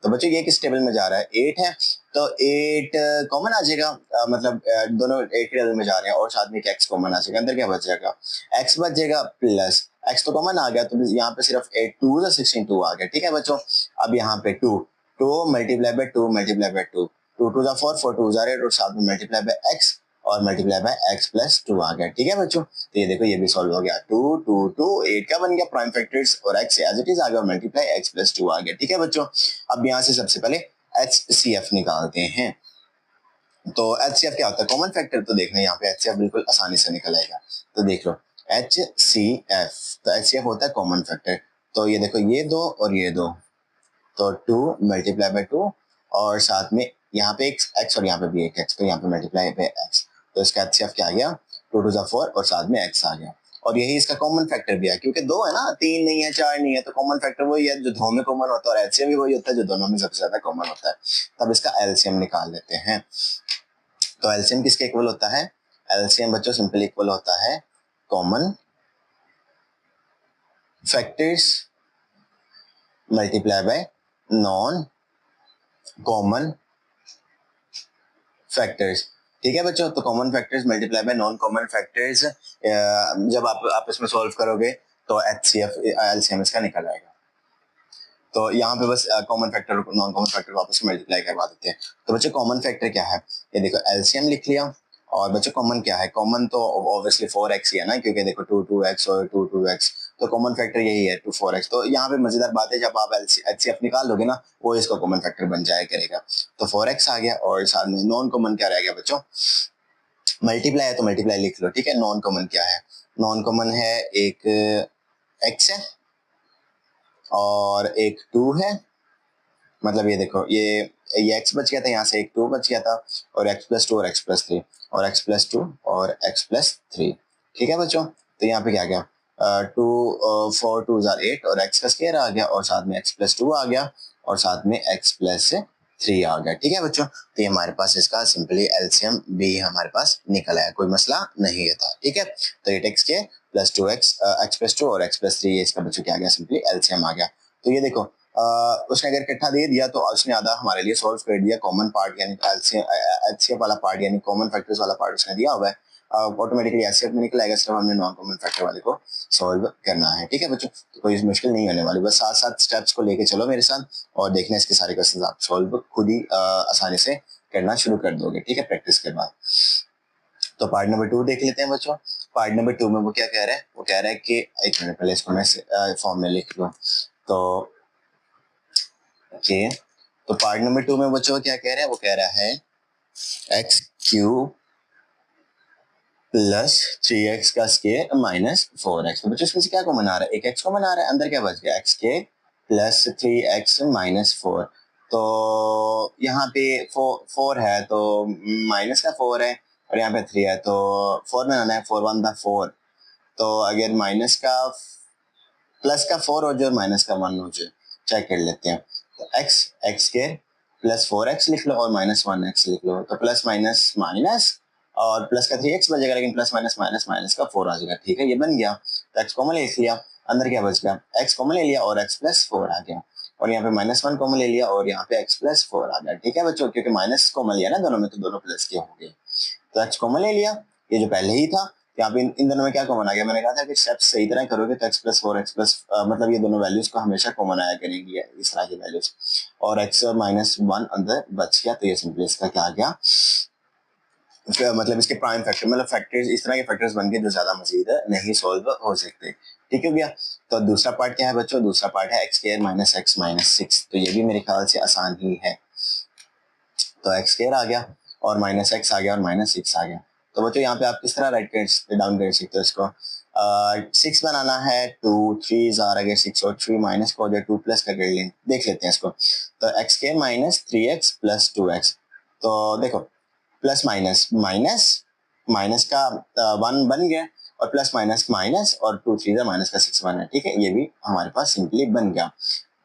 तो बच्चों ये किस टेबल में जा रहा है, 8 है, तो 8 कॉमन आ जाएगा, मतलब दोनों 8 के टेबल में जा रहे हैं, और साथ में एक्स कॉमन आ जाएगा, अंदर क्या बच जाएगा, एक्स बच जाएगा, प्लस एक्स तो कॉमन आ गया, तो यहाँ पे सिर्फ 8 2 16 आ गया। ठीक है बच्चों, अब यहाँ पे 2 मल्टीप्लाई बाय 2 मल्टीप्लाई बाय 2, 2 2 4 4 2 8, और साथ में मल्टीप्लाई बाय x और मल्टीप्लाई बाय x + 2 आ गया। ठीक है बच्चों, तो ये देखो ये भी सॉल्व हो गया, 2 2 2 8 का बन गया प्राइम फैक्टर्स, और x एज इट इज आ गया, मल्टीप्लाई x + 2 आ गया। ठीक है बच्चों, अब यहाँ से सबसे पहले HCF निकालते हैं। तो HCF क्या होता है, कॉमन फैक्टर, तो देखना यहाँ पे HCF बिल्कुल आसानी से निकल आएगा। तो देख लो HCF, तो HCF होता है कॉमन फैक्टर। तो ये देखो ये दो और ये दो, तो 2 मल्टीप्लाई बाय 2, और साथ में यहाँ पे एक x और यहाँ पे भी एक x, तो यहाँ पे मल्टीप्लाई बाय x, तो इसका HCF क्या आ गया, 2 2 4 और साथ में x आ गया। और यही इसका कॉमन फैक्टर भी है, क्योंकि 2 है ना, 3 नहीं है, 4 नहीं है, तो कॉमन फैक्टर वही है जो दोनों में कॉमन होता है, और एलसीएम भी वही होता है जो दोनों में सबसे ज्यादा कॉमन होता है। तब इसका एलसीएम निकाल लेते हैं। तो एलसीएम किसके इक्वल होता है, एलसीएम बच्चों सिंपल इक्वल होता है common factors multiply by non common factors. ठीक है बच्चों, तो common factors multiply by non common factors, जब आप इसमें सॉल्व करोगे तो एचसीएफ एलसीएम इसका निकल आएगा। तो यहाँ पे बस common factor non common factor वापस मल्टीप्लाई करवा देते हैं। तो बच्चों कॉमन फैक्टर क्या है, ये देखो एलसीएम लिख लिया, और बच्चों कॉमन क्या है, कॉमन तो ऑब्वियसली 4x ही है ना, क्योंकि देखो 2 2x और 2 2x, तो कॉमन फैक्टर यही है 2 4x। तो यहाँ पे मजेदार बात है, जब आप एचसीएफ निकाल लोगे ना वो इसका कॉमन फैक्टर बन जाया करेगा। तो 4x आ गया, और साथ में नॉन कॉमन क्या रह गया बच्चों, मल्टीप्लाई है तो मल्टीप्लाई लिख लो। ठीक है, नॉन कॉमन क्या है, नॉन कॉमन है एक x है और एक 2 है, मतलब ये देखो ये x बच गया था, यहाँ से एक 2 बच गया था, और x + 2 और x + 3 और x + 2 और x + 3। ठीक है बच्चों, तो यहाँ पे क्या आ गया, 2 4 2 8 और x का स्क्वायर आ गया, और साथ में x + 2 आ गया, और साथ में x + 3 आ गया। ठीक है बच्चों, तो ये हमारे पास इसका सिंपली एलसीएम भी हमारे पास निकल आया, कोई मसला नहीं है था। ठीक है, तो 8x के + 2x x + 2 और x + 3, ये इसका बच्चों क्या आ गया, सिंपली एलसीएम आ गया। तो ये देखो उसने अगर इकट्ठा दे दिया तो उसने आधा हमारे लिए सॉल्व कर दिया, कॉमन पार्ट यानी एचसीएफ वाला पार्ट यानी कॉमन फैक्टर्स वाला पार्ट उसने दिया हुआ है, ऑटोमेटिकली एचसीएफ में निकल आएगा, सिर्फ हमने नॉन कॉमन फैक्टर वाले को सॉल्व करना है। ठीक है बच्चों, तो कोई मुश्किल नहीं होने वाली, बस साथ साथ स्टेप्स को लेके चलो मेरे साथ, और देखना इसके सारे क्वेश्चन आप सॉल्व खुद ही आसानी से करना शुरू कर दोगे। ठीक है, प्रैक्टिस के बाद। तो पार्ट नंबर 2 देख लेते हैं बच्चों। पार्ट नंबर 2 में वो क्या कह रहा है, वो कह रहा है कि एक मिनट पहले इसको मैं फॉर्म में लिख लूँ। तो ओके, तो पार्ट नंबर 2 में बच्चों क्या कह रहा है, वो कह रहा है x³ प्लस 3x का स्क्वायर माइनस 4x। तो बच्चों इसमें से क्या कॉमन आ रहा है, एक x कॉमन आ रहा है, अंदर क्या बच गया x square plus 3x minus 4। तो यहाँ पे 4 है तो माइनस का 4 है और यहाँ पे 3 है तो 4 में आना है, 4 1 था 4। तो अगर माइनस का प्लस का 4 हो जाए और माइनस का 1 हो जाए, चेक कर लेते हैं। तो x स्क्वायर प्लस 4x लिख लो और माइनस 1x लिख लो, तो प्लस माइनस माइनस और प्लस का 3x बचेगा, लेकिन प्लस माइनस माइनस माइनस का 4 आ जाएगा। ठीक है, ये बन गया। तो x कॉमन ले लिया, अंदर क्या बच गया, x कॉमन ले लिया और x प्लस 4 आ गया, और यहाँ पे माइनस 1 कॉमन ले लिया और यहाँ पे x प्लस 4 आ गया। ठीक है बच्चों, क्योंकि माइनस कॉमन लिया ना दोनों में, तो दोनों प्लस के हो गए। तो x कॉमन ले लिया, ये जो पहले ही था। यहाँ पे इन दोनों में क्या कॉमन आ गया, मैंने कहा था कि स्टेप्स सही तरह करोगे तो x प्लस 4 x प्लस मतलब ये दोनों वैल्यूज को हमेशा कॉमन आया करेंगी, इस तरह की वैल्यूज, और x माइनस 1 अंदर बच गया। तो ये सिंपली इसका क्या आ गया, मतलब इसके प्राइम फैक्टर, मतलब फैक्टर्स इस तरह के फैक्टर्स बन गए जो ज्यादा मजीद नहीं सोल्व हो सकते। ठीक हो गया। तो दूसरा पार्ट क्या है बच्चों, दूसरा पार्ट है x square minus x minus 6। तो ये भी मेरे ख्याल से आसान ही है। तो एक्स स्क्वायर आ गया और माइनस एक्स आ गया और माइनस 6 आ गया। तो बच्चों यहाँ पे आप किस तरह राइट कर डाउन कर सकते हो इसको, 6 बनाना है, 2 3 जार आ गया 6 और 3 माइनस को हो जाए 2 प्लस का कर लें, देख लेते हैं इसको। तो x square minus 3x plus 2x। तो देखो प्लस माइनस माइनस माइनस का 1 बन गया और प्लस माइनस माइनस और 2 3 माइनस का 6 बना है। ठीक है, ये भी हमारे पास सिंपली बन गया।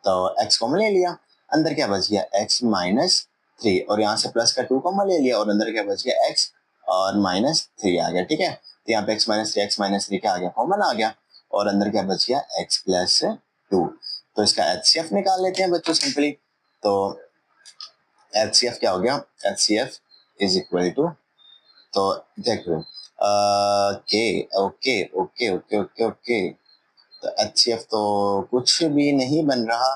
तो x कॉमन ले लिया, अंदर क्या बच गया x माइनस 3, और यहाँ से प्लस का 2 कॉमन ले लिया और अंदर क्या बच गया x और माइनस 3 आ गया। ठीक है, तो यहाँ पे x माइनस 3 क्या आ गया, कॉमन आ गया, और अंदर क्या बच गया x प्लस 2। तो इसका एचसीएफ निकाल लेते हैं बच्चों सिंपली। तो एचसीएफ क्या हो गया, एचसीएफ इज इक्वल टू, तो देखो okay okay okay okay okay okay, तो एचसीएफ तो कुछ भी नहीं बन रहा,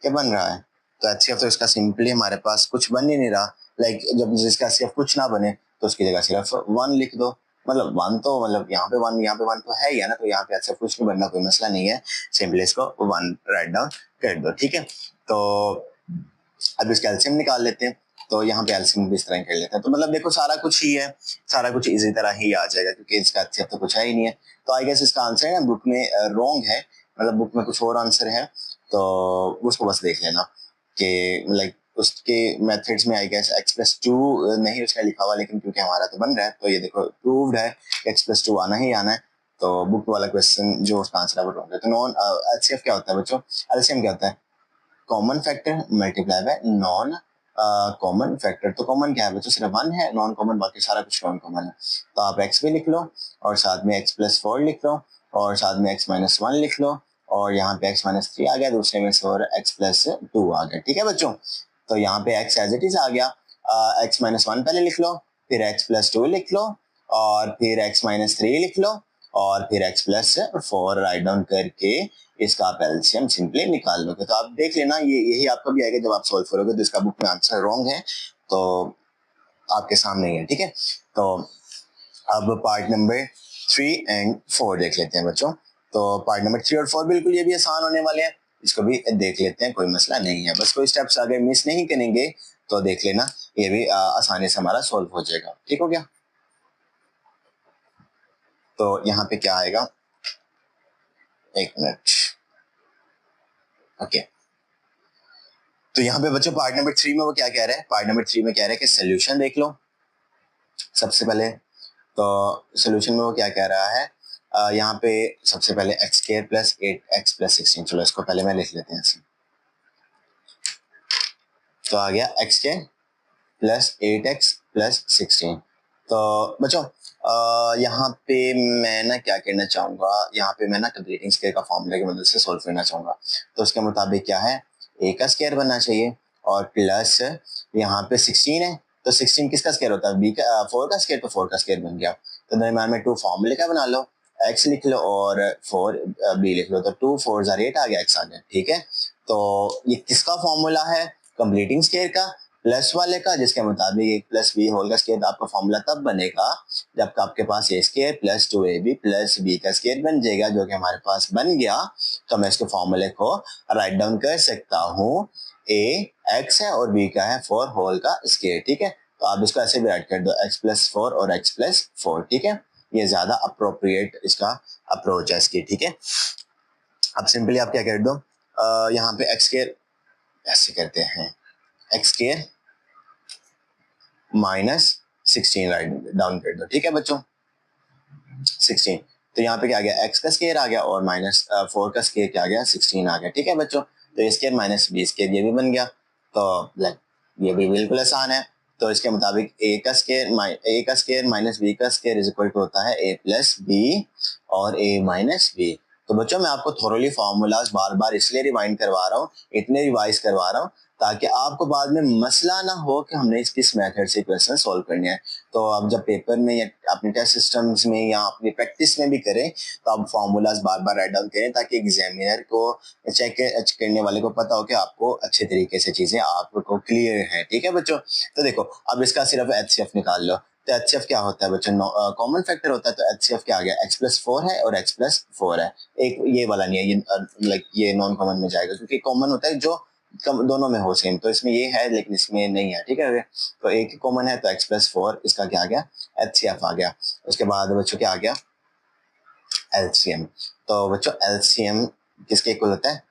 क्या बन रहा है, तो एचसीएफ तो इसका सिंपली हमारे पास कुछ बन ही नहीं रहा। लाइक जब जिसका एचसीएफ कुछ ना बने तो उसकी जगह सिर्फ 1 लिख दो, मतलब 1 तो मतलब यहाँ पे 1 यहाँ पे 1 तो है ही है ना, तो यहाँ पे एचसीएफ कुछ नहीं बनना, कोई मसला नहीं है, सिंपली इसको 1 राइट डाउन कर दो। ठीक है, तो अब इसका एलसीएम निकाल लेते हैं। तो यहाँ पे एलसीएम भी इस तरह कर लेते हैं। तो मतलब देखो सारा कुछ ही है, सारा कुछ इसी तरह ही आ जाएगा क्योंकि इसका एचसीएफ तो कुछ है ही नहीं है। तो आई गेस इसका आंसर है ना बुक में रॉन्ग है, मतलब बुक में कुछ और आंसर है, तो उसको बस देख लेना कि लाइक उसके मेथड्स में आई गेस x प्लस 2 नहीं उसका लिखा हुआ, लेकिन क्योंकि हमारा तो बन रहा है तो ये देखो प्रूव्ड है x प्लस 2 आना ही आना है। तो बुक वाला क्वेश्चन जो उसका आंसर है वो रॉन्ग है। तो नॉन एचसीएफ क्या होता है बच्चों, एलसीएम क्या होता है, common factor multiply by non common factor. तो कॉमन क्या है बच्चों, सिर्फ 1 है, नॉन कॉमन बाकी सारा कुछ नॉन कॉमन है। तो आप x भी लिख लो और साथ में x प्लस 4 लिख लो और साथ में x माइनस 1 लिख लो, और यहाँ पे x माइनस 3 आ गया दूसरे में से, और x प्लस 2 आ गया। ठीक है बच्चों, तो यहाँ पे x एज इट इज आ गया, x माइनस 1 पहले लिख लो, फिर x प्लस 2 लिख लो, और फिर x माइनस 3 लिख लो, और फिर x प्लस 4 राइट डाउन करके इसका आप एलसीएम सिंपली निकाल लोगे। तो आप देख लेना ये यही आपका भी आएगा जब आप सॉल्व करोगे। तो इसका बुक में आंसर रॉन्ग है, तो आपके सामने ही है। ठीक है, तो अब पार्ट नंबर 3 एंड 4 देख लेते हैं बच्चों। तो पार्ट नंबर 3 और 4 बिल्कुल ये भी आसान होने वाले हैं, इसको भी देख लेते हैं, कोई मसला नहीं है। बस कोई स्टेप्स अगर मिस नहीं करेंगे तो देख लेना, ये भी आसानी से हमारा सॉल्व हो जाएगा। ठीक हो गया, तो यहाँ पे क्या आएगा, एक मिनट, ओके। तो यहाँ पे बच्चों पार्ट नंबर 3 में वो क्या कह रहा है, पार्ट नंबर 3 में कह रहा है कि सोल्यूशन देख लो सबसे पहले। तो सोल्यूशन में वो क्या कह रहा है, यहाँ पे सबसे पहले x square plus 8x plus 16, चलो इसको पहले मैं लिख लेते हैं ऐसे। तो आ गया x square plus 8x plus 16। तो बच्चों यहाँ पे मैं ना क्या करना चाहूंगा, यहाँ पे मैं ना कंप्लीटिंग स्क्वायर का फॉर्मूला की मदद से सोल्व करना चाहूंगा। तो उसके मुताबिक क्या है, a का स्क्वायर बनना चाहिए और प्लस यहाँ पे 16 है, तो 16 किसका स्क्वायर होता है, b का 4 का स्क्वायर, तो 4 का स्क्वायर बन गया। तो दरम्यान में 2 फॉर्मूले का बना लो, x लिख लो और 4 b लिख लो, तो 2 4 8 आ गया, x आ गया। ठीक है, तो ये किसका फॉर्मूला है, कंप्लीटिंग स्क्वायर का, प्लस वाले का, जिसके मुताबिक एक प्लस बी होल का स्क्वायर आपका फॉर्मूला तब बनेगा जब आपके पास a square plus 2ab plus B का स्क्वायर बन जाएगा, जो कि हमारे पास बन गया। तो मैं इसके फॉर्मूले को राइट डाउन कर सकता हूँ, ए एक्स है और बी का है 4 होल का स्क्वायर। ठीक है, तो आप इसको ऐसे भी राइट कर दो, x प्लस 4 और x प्लस 4। ठीक है, ये ज्यादा अप्रोप्रिएट इसका अप्रोच है इसकी, ठीक है। अब सिंपली आप क्या कर दो, यहाँ पे एक्स स्क्वायर ऐसे करते हैं, x square minus 16 right down कर दो, ठीक है बच्चों, 16। तो यहाँ पे क्या आ गया, एक्स का स्क्वायर आ गया और माइनस 4 का स्क्वायर क्या आ गया, 16 आ गया, ठीक है बच्चों। तो ये स्क्वायर माइनस बी स्क्वायर ये भी बन गया, तो ये भी बिल्कुल आसान है। तो इसके मुताबिक ए का स्क्वायर माइनस बी का स्क्वायर इज इक्वल टू होता है ए प्लस बी और ए माइनस बी। तो बच्चों मैं आपको थोरोली फार्मूलाज बार बार इसलिए रिवाइंड करवा रहा हूँ, इतने रिवाइज करवा रहा हूँ ताकि आपको बाद में मसला ना हो कि हमने किस मेथड से क्वेश्चन सॉल्व करने हैं। तो आप जब पेपर में या अपने टेस्ट सिस्टम्स में या अपनी प्रैक्टिस में भी करें तो आप फार्मूलाज बार बार राइट डाउन करें ताकि एग्जामिनर को चेक करने वाले को पता हो कि आपको अच्छे तरीके से चीजें आपको क्लियर है, ठीक है बच्चों। तो देखो अब इसका सिर्फ एचसीएफ निकाल लो। तो एचसीएफ क्या होता है बच्चों, कॉमन फैक्टर होता है। तो एचसीएफ क्या आ गया, एक्स प्लस 4 है और एक्स प्लस 4 है, एक ये वाला नहीं है, ये ये नॉन कॉमन में जाएगा क्योंकि कॉमन होता है जो दोनों में हो सेम। तो इसमें ये है लेकिन इसमें नहीं है, ठीक है। तो एक कॉमन है तो एक्स प्लस 4 इसका क्या आ गया, एचसीएफ आ गया। उसके बाद बच्चों क्या आ गया, एलसीएम। तो बच्चों एलसीएम किसके इक्वल होता है,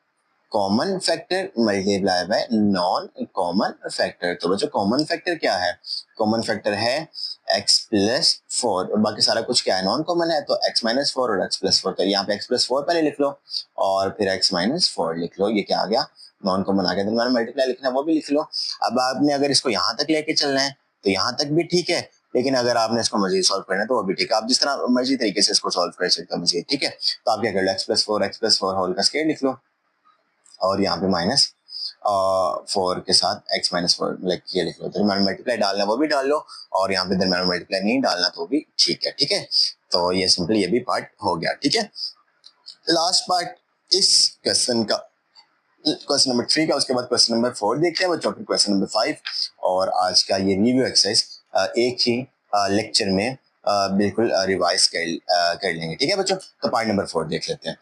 common factor multiply by non common factor. तो बच्चों कॉमन फैक्टर क्या है, कॉमन फैक्टर है x प्लस 4 और बाकी सारा कुछ क्या है, नॉन कॉमन है। तो x माइनस 4 और x प्लस 4, तो यहाँ पे x प्लस 4 पहले लिख लो और फिर x माइनस 4 लिख लो, ये क्या आ गया, नॉन कॉमन आ गया। तो मैंने मल्टीप्लाई लिखना है वो भी लिख लो। अब आपने अगर इसको यहाँ तक लेके चलना है तो यहाँ तक भी ठीक है, लेकिन अगर आपने इसको मजीद सॉल्व करना है तो वो भी ठीक है, आप जिस तरह मर्जी तरीके से इसको सॉल्व कर सकते हो मजीद, ठीक है। तो आप क्या कर लो, x प्लस 4 होल का स्क्वायर लिख लो और यहाँ पे माइनस 4 के साथ x माइनस 4 ये लिख लो। दरम्यान मल्टीप्लाई डालना वो भी डाल लो और यहाँ पे दरम्यान मल्टीप्लाई नहीं डालना तो भी ठीक है, ठीक है। तो ये सिंपली ये भी पार्ट हो गया, ठीक है। लास्ट पार्ट इस क्वेश्चन का, क्वेश्चन नंबर 3 का, उसके बाद क्वेश्चन नंबर 4 देखते हैं बच्चों, फिर क्वेश्चन नंबर 5 और आज का ये रिव्यू एक्सरसाइज एक ही लेक्चर में बिल्कुल रिवाइज कर लेंगे, ठीक है बच्चों। तो पार्ट नंबर 4 देख लेते हैं।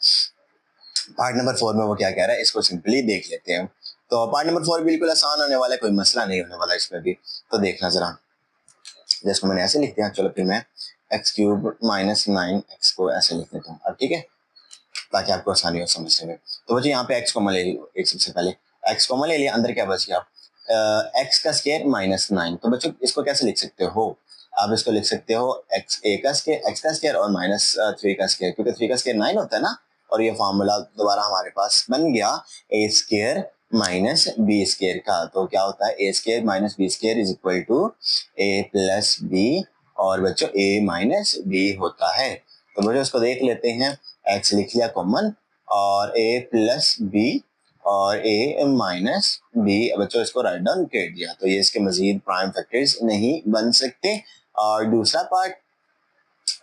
पार्ट नंबर 4 में वो क्या कह रहा है इसको सिंपली देख लेते हैं। तो पार्ट नंबर 4 बिल्कुल आसान होने वाला है, कोई मसला नहीं होने वाला इसमें भी। तो देखना जरा, जिसको मैंने ऐसे लिख दिया, चलो फिर मैं एक्स क्यूब माइनस 9x को ऐसे लिख लेता हूँ अब, ठीक है, ताकि आपको आसानी हो समझने में। तो बच्चों यहाँ पे एक्स कॉमन ले लियो, एक सबसे पहले एक्स कॉमन ले लिया, अंदर क्या बच गया, एक्स का स्क्वायर माइनस 9। तो बच्चों इसको कैसे लिख सकते हो, आप इसको लिख सकते हो एक्स का स्क्वायर और माइनस 3 का स्क्वायर, क्योंकि 3 का स्क्वायर 9 होता है ना। और ये फॉर्मूला दोबारा हमारे पास बन गया a square minus b square का। तो क्या होता है, a square minus b square is equal to a plus b, और बच्चों ए माइनस बी होता है। तो बच्चों इसको देख लेते हैं, एक्स लिख लिया कॉमन और ए प्लस बी और ए माइनस बी, बच्चों इसको राइट डाउन कर दिया। तो ये इसके मजीद प्राइम फैक्टर्स नहीं बन सकते। और दूसरा पार्ट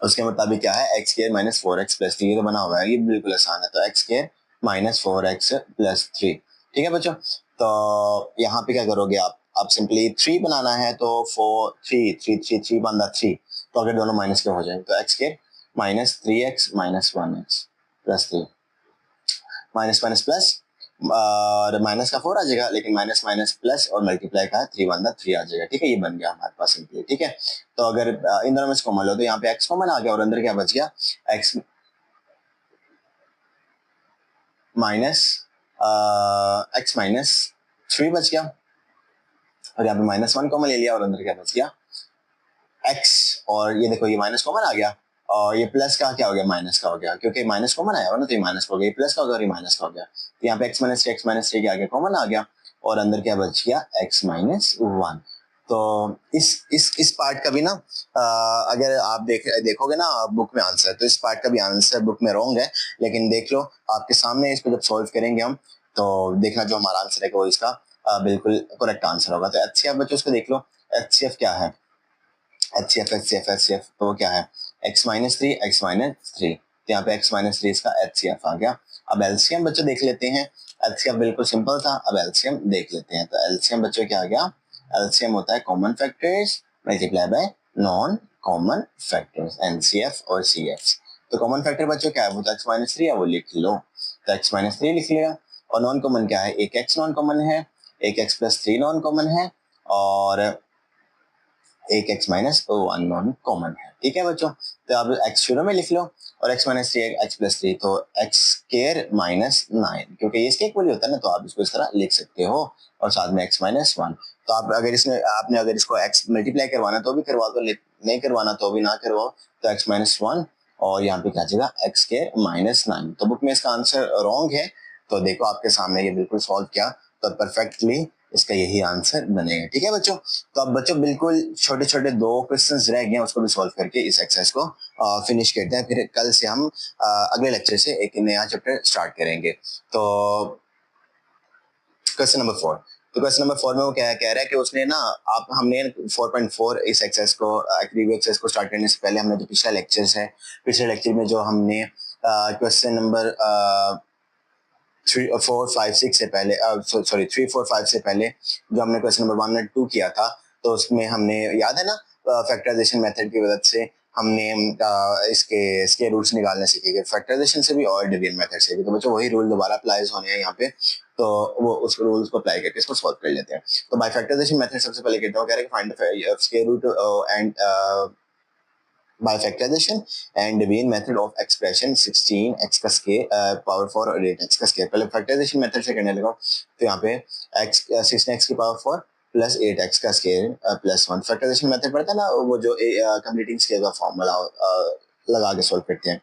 उसके मुताबिक क्या है, x square minus 4x plus 3, ये तो बना हुआ है, ये बिल्कुल आसान है। तो x square minus 4x plus 3, ठीक है बच्चों। तो यहाँ पे क्या करोगे आप सिंपली 3 बनाना है तो 4 3 3 3 3 बंदा 3, तो अगर दोनों माइनस के हो जाएंगे तो x square minus 3x minus 1x plus 3, minus minus plus और माइनस का 4 आ जाएगा, लेकिन माइनस माइनस प्लस और मल्टीप्लाई का 3 बंदा 3 आ जाएगा, ठीक है। ये बन गया हमारे पास सिंपली, ठीक है। तो अगर इन दोनों में से कॉमन लो तो यहाँ पे x कॉमन आ गया और अंदर क्या बच गया, x माइनस x माइनस 3 बच गया, और यहाँ पे माइनस 1 कॉमन ले लिया और अंदर क्या बच गया, x। और ये देखो ये माइनस कॉमन आ गया और ये प्लस का क्या हो गया, माइनस का हो गया, क्योंकि माइनस कॉमन आया ना, तो ये माइनस का हो गया, ये प्लस का हो गया और ये माइनस का हो गया। तो यहाँ पे x माइनस 3 क्या आ गया, कॉमन आ गया, और अंदर क्या बच गया, x माइनस 1। तो इस पार्ट का भी ना अगर आप देखोगे ना बुक में आंसर, तो इस पार्ट का भी आंसर बुक में रॉन्ग है, लेकिन देख लो आपके सामने, इसको जब सॉल्व करेंगे हम तो देखना जो हमारा आंसर है वो इसका बिल्कुल करेक्ट आंसर होगा। तो एचसीएफ बच्चों उसको देख लो, एचसीएफ क्या है, एचसीएफ तो क्या है, x माइनस 3 x माइनस 3, तो यहाँ पे x माइनस 3 इसका एचसीएफ आ गया। अब एलसीएम बच्चों देख लेते हैं, एलसीएम बिल्कुल सिंपल था, अब एलसीएम देख लेते हैं। तो एलसीएम बच्चों क्या आ गया, एलसीएम होता है common factors multiply by non common factors, NCF और सीएफ। तो कॉमन फैक्टर बच्चों क्या है, वो तो x माइनस 3 है, वो लिख लो, तो x माइनस 3 लिख लिया। और नॉन कॉमन क्या है, एक x नॉन कॉमन है, एक x प्लस 3 नॉन कॉमन है, और एक x minus one non common है, ठीक है बच्चों। तो अब x शुरू में लिख लो और x minus three x plus three, तो एक्स स्केयर माइनस नाइन, क्योंकि ये इसके इक्वल होता है ना, तो आप इसको इस तरह लिख सकते हो और साथ में x माइनस वन। तो आप अगर इसमें आपने अगर इसको x मल्टीप्लाई करवाना तो भी करवा दो, नहीं करवाना तो भी ना करवाओ, तो x माइनस वन और यहाँ पे क्या जाएगा एक्स स्केयर माइनस नाइन। तो बुक में इसका आंसर रॉन्ग है, तो देखो आपके सामने ये बिल्कुल सॉल्व किया तो परफेक्टली इसका यही आंसर बनेगा, ठीक है बच्चों। तो अब बच्चों बिल्कुल छोटे छोटे दो क्वेश्चंस रह गए हैं, उसको भी सॉल्व करके इस एक्सरसाइज को फिनिश करते हैं, फिर कल से हम अगले लेक्चर से एक नया चैप्टर स्टार्ट करेंगे। तो क्वेश्चन नंबर फोर, तो क्वेश्चन नंबर फोर में वो क्या कह रहा है कि उसने ना आप हमने 4.4 इस एक्सरसाइज को रिव्यू एक्सरसाइज को स्टार्ट करने से पहले हमने जो पिछला लेक्चर्स है, पिछले लेक्चर में जो हमने क्वेश्चन नंबर 3 4 5 6 से पहले सॉरी 3 4 5 से पहले जो हमने क्वेश्चन नंबर 1 और 2 किया था, तो उसमें हमने याद है ना फैक्टराइजेशन मेथड की मदद से हमने इसके स्क्वायर रूट्स निकालने सीखे, फैक्टराइजेशन से भी और डिवीजन मेथड से भी। तो बच्चों वही रूल दोबारा अप्लाई होने हैं यहाँ पे, तो वो उस रूल्स को अप्लाई करके इसको सॉल्व कर लेते हैं। तो बाय फैक्टराइजेशन मेथड सबसे पहले कहते हैं, कह रहे हैं find the square root and by factorization and Devian method of expression 16x का स्केयर पावर 4 और 8x का स्केयर। पहले फैक्टराइजेशन मेथड से करने लगा, तो यहाँ पे x 16x की पावर 4 प्लस 8x का स्केयर प्लस 1। फैक्टराइजेशन मेथड पढ़ता है ना, वो जो कंप्लीटिंग स्केयर का फॉर्मूला लगा के सॉल्व करते हैं।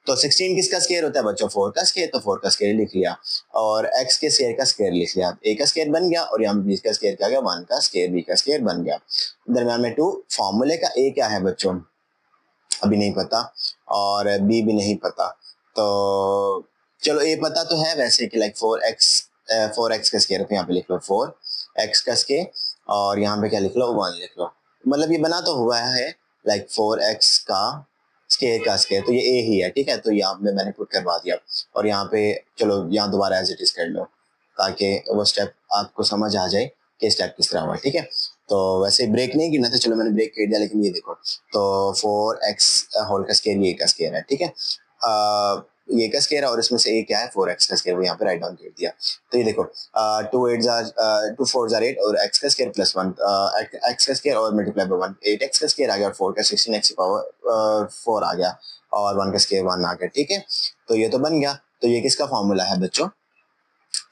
तो 16 किसका स्केयर होता है बच्चों, 4 का स्केयर, तो 4 का स्केयर लिख लिया और x के स्केयर का स्केयर लिख लिया, a का स्केयर बन गया और यहाँ b का स्केयर क्या गया, 1 का स्केयर, b का स्केयर बन गया। दरम्यान में 2, फॉर्मूले का a क्या है बच्चों अभी नहीं पता और बी भी नहीं पता, तो चलो ए पता तो है वैसे कि लाइक 4x का स्केयर, तो यहाँ पे लिख लो 4x का स्केयर और यहाँ पे क्या लिख लो 1 लिख लो, मतलब ये बना तो हुआ है लाइक 4x का स्केयर, तो ये ए ही है, ठीक है। तो यहाँ पे मैंने पुट करवा दिया और यहाँ पे चलो यहाँ दोबारा एज इट इज कर लो ताकि वो स्टेप आपको समझ आ जाए कि स्टेप किस तरह हुआ, ठीक है। तो वैसे ब्रेक नहीं गिना था, चलो मैंने ब्रेक कर दिया, लेकिन ये देखो तो 4x होल का स्केयर ये का स्केयर है, ठीक है, ये का स्केयर है और इसमें से ए क्या है 4x का स्केयर, वो यहाँ पे राइट डाउन कर दिया। तो ये देखो 2 4 8 और x का स्केयर प्लस 1, x का स्केयर और मल्टीप्लाई बाय 1, 8x का स्केयर आ गया और 4 का 16x की पावर 4 आ गया और 1 का स्केयर 1 आ गया, ठीक है। तो ये तो बन गया। तो ये किसका फॉर्मूला है बच्चों,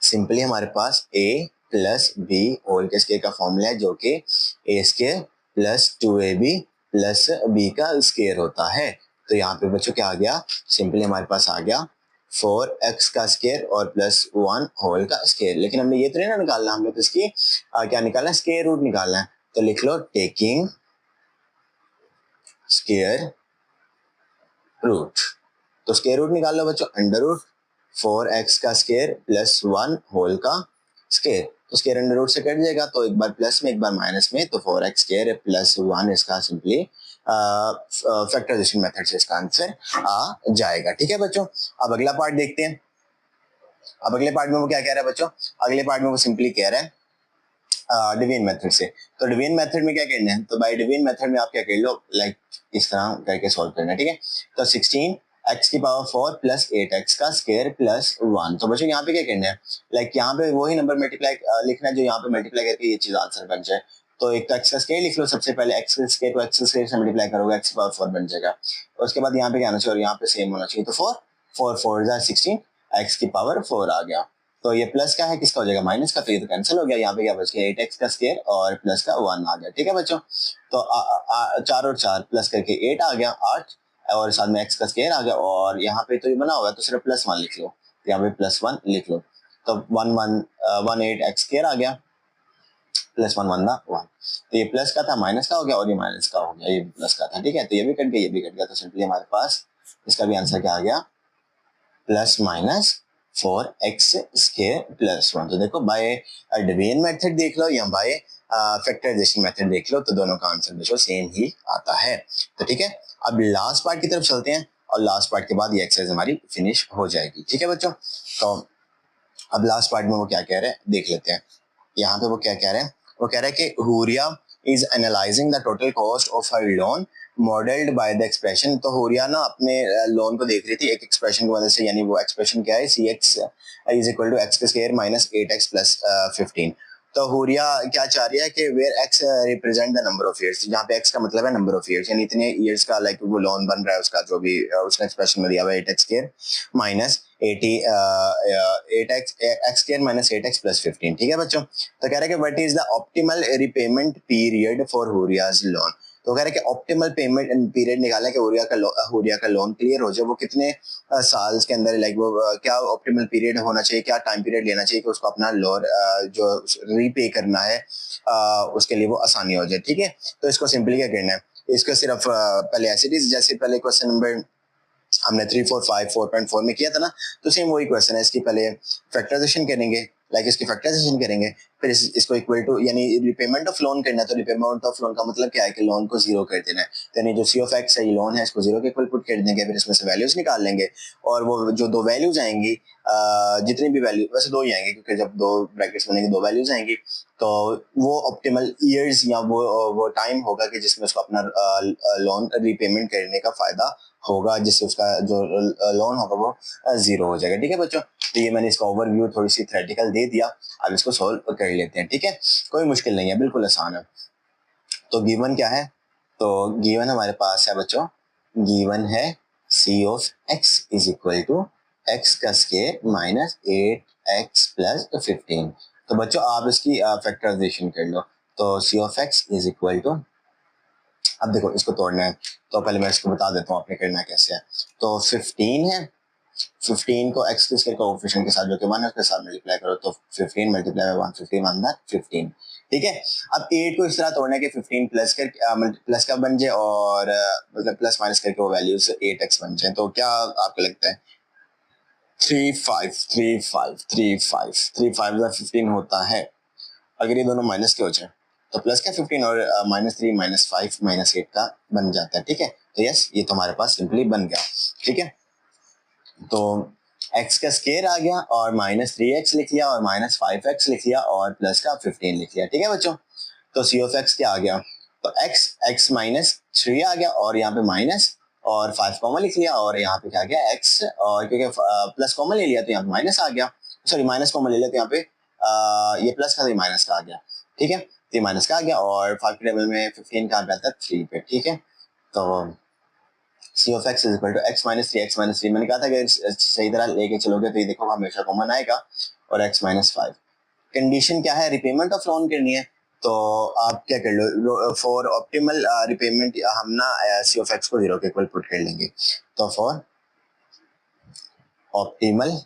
सिंपली हमारे पास a प्लस बी होल के स्केयर का फॉर्मूला है, जो कि a square plus 2ab plus b का स्केयर होता है। तो यहाँ पे बच्चों क्या आ गया, सिंपली हमारे पास आ गया 4x का स्केयर और प्लस 1 होल का स्केयर। लेकिन हमने ये तो नहीं ना निकालना, हमने तो इसकी क्या निकालना है, स्केयर रूट निकालना है। तो लिख लो टेकिंग स्केयर रूट, तो स्केयर रूट निकाल लो बच्चों, अंडर रूट 4x का स्केयर प्लस 1 होल का स्केयर, तो स्केयर अंडर रूट से कट जाएगा, तो एक बार प्लस में एक बार माइनस में, तो 4x स्केयर प्लस 1 इसका सिंपली फैक्टराइजेशन मेथड से इसका आंसर आ जाएगा, ठीक है बच्चों। अब अगला पार्ट देखते हैं। अब अगले पार्ट में वो क्या कह रहा है बच्चों, अगले पार्ट में वो सिंपली कह रहा है डिवीजन मेथड से। तो डिवीजन मेथड में क्या करना है, तो बाय डिवीजन मेथड में आप क्या कर लो, लाइक इस तरह करके सॉल्व करना है, ठीक है। तो 16 x की पावर 4 प्लस 8x का स्क्वायर प्लस 1। तो बच्चों यहाँ पे क्या करना है, लाइक यहाँ पे वही नंबर मल्टीप्लाई लिखना है जो यहाँ पे मल्टीप्लाई करके ये चीज आंसर बन जाए। तो एक तो x का स्क्वायर लिख लो सबसे पहले, x का स्क्वायर को x स्क्वायर से मल्टीप्लाई करोगे x की पावर 4 बन जाएगा। उसके बाद यहाँ पे क्या आना चाहिए और यहाँ पे सेम होना चाहिए, तो 4 4 16 x की पावर 4 आ गया। तो ये प्लस का है, किसका हो जाएगा, माइनस का, तो ये तो कैंसिल हो गया। यहाँ पे क्या बच गया 8x का स्क्वायर और प्लस का 1 आ गया, ठीक है बच्चों। तो 4 और 4 प्लस करके 8 आ गया, 8 और साथ में x का स्क्वायर आ गया और यहाँ पे तो ये बना हुआ है तो सिर्फ प्लस 1 लिख लो, यहाँ पे प्लस 1 लिख लो। तो 1 8 x स्क्वायर आ गया प्लस 1 1 1, तो ये प्लस का था माइनस का हो गया और ये माइनस का हो गया, ये प्लस का था, ठीक है। तो ये भी कट गया, ये भी कट गया, तो सिंपली हमारे पास इसका भी आंसर क्या आ गया, plus minus 4x square plus 1। तो देखो बाय डिवीजन मेथड देख लो या बाय फैक्टराइजेशन मेथड देख लो, तो दोनों का आंसर देखो सेम ही आता है। तो ठीक है, अब लास्ट पार्ट की तरफ चलते हैं और लास्ट पार्ट के बाद ये एक्सरसाइज हमारी फिनिश हो जाएगी, ठीक है बच्चों। तो अब लास्ट पार्ट में वो क्या कह रहे हैं देख लेते हैं। यहाँ पे वो क्या कह रहे हैं, वो कह रहे हैं कि Huriya is analysing the total cost of her loan modelled by the expression. तो हुरिया ना अपने लोन को देख रही थी एक एक्सप्रेशन की वजह से, यानी वो एक्सप्रेशन क्या है, c x is equal to x का स्क्वायर माइनस 8x प्लस 15। तो हुरिया क्या चाह रही है कि where x represent the number of years, जहाँ पे एक्स का मतलब है नंबर ऑफ ईयर्स, यानी इतने ईयर्स का लाइक वो लोन बन रहा है उसका, जो भी उसका एक्सप्रेशन में दिया हुआ है 8x square minus 8x x square minus 8x plus 15। ठीक है बच्चों, तो कह रहे हैं कि what is the optimal repayment period for Huriya's loan. तो कह रहे हैं कि ऑप्टिमल पेमेंट पीरियड निकालना कि हुरिया का लोन क्लियर हो जाए, वो कितने साल के अंदर, लाइक वो क्या ऑप्टिमल पीरियड होना चाहिए, क्या टाइम पीरियड लेना चाहिए कि उसको अपना लोन जो रीपे करना है उसके लिए वो आसानी हो जाए। ठीक है, तो इसको सिंपली क्या करना है, इसको सिर्फ पहले एज इट इज, जैसे पहले क्वेश्चन नंबर हमने 3 4 5 4.4 में किया था ना, तो सेम वही क्वेश्चन है। इसकी पहले फैक्टराइजेशन करेंगे, लाइक इसकी फैक्टराइजेशन करेंगे, फिर इसको इक्वल टू, यानी रिपेमेंट ऑफ लोन करना है, तो रिपेमेंट ऑफ लोन का मतलब क्या है कि लोन को जीरो कर देना है। तो यानी जो सी ऑफ एक्स है, ये लोन है, इसको जीरो के इक्वल पुट कर देंगे, फिर इसमें से वैल्यूज निकाल लेंगे, और वो जो दो वैल्यूज आएंगी, जितनी भी वैल्यू, वैसे दो ही आएंगे क्योंकि जब दो ब्रैकेट्स बनेंगे दो वैल्यूज आएंगी, तो वो ऑप्टिमल ईयर्स या वो टाइम होगा कि जिसमें उसको अपना लोन रिपेमेंट करने का फायदा होगा, जिससे उसका जो लोन होगा वो जीरो हो जाएगा। ठीक है बच्चों, तो ये मैंने इसका ओवरव्यू थोड़ी सी थ्योरेटिकल दे दिया, अब इसको सॉल्व कर लेते हैं। ठीक है, कोई मुश्किल नहीं है, बिल्कुल आसान है। तो गिवन क्या है, तो गिवन हमारे पास है बच्चों, गिवन है c of x is equal to x का स्क्वायर माइनस 8x प्लस 15। तो बच्चों आप इसकी फैक्टराइजेशन कर लो, तो c of x is equal to, अब देखो इसको तोड़ना है, तो पहले मैं इसको बता देता हूँ आपने करना कैसे है। तो 15 है, 15 को एक्स के कोएफिशिएंट के साथ जो कि 1 है उसके साथ मल्टीप्लाई करो, तो 15 मल्टीप्लाई बाय 150 वन दैट 15। ठीक है, अब 8 को इस तरह तोड़ना है कि 15 प्लस कर प्लस का बन जाए, और मतलब प्लस माइनस करके वो वैल्यूज 8x बन जाए। तो क्या आपको लगता है 3 5 होता है, अगर ये दोनों माइनस के हो जाए तो प्लस का 15 और -3 -5 -8 का बन जाता है। ठीक है, तो यस ये तो हमारे पास सिंपली बन गया। ठीक है, तो x का स्क्वायर आ गया और -3x लिख लिया और -5x लिख लिया और प्लस का 15 लिख लिया। ठीक है बच्चों, तो सी ऑफ एक्स क्या आ गया, तो x -3 आ गया, और यहाँ पे माइनस और 5 कॉमन लिख लिया, और यहाँ पे क्या आ गया x, और क्योंकि प्लस कॉमन ले लिया तो यहाँ पे माइनस आ गया, सॉरी माइनस कॉमन ले लिया तो यहाँ पे ये प्लस का, तो माइनस का आ गया। ठीक है, तो ये माइनस का आ गया, और 5 के टेबल में 15 कहाँ पे आता है 3 पे। ठीक है, तो c of x is equal to x minus three, मैंने कहा था कि सही तरह लेके चलोगे तो ये देखो हमेशा कॉमन आएगा, और x -5। कंडीशन क्या है, रिपेमेंट ऑफ लोन करनी है, तो आप क्या कर लो, फॉर ऑप्टिमल रिपेमेंट हम ना सी ऑफ एक्स को जीरो के इक्वल पुट कर लेंगे। तो फॉर ऑप्टिमल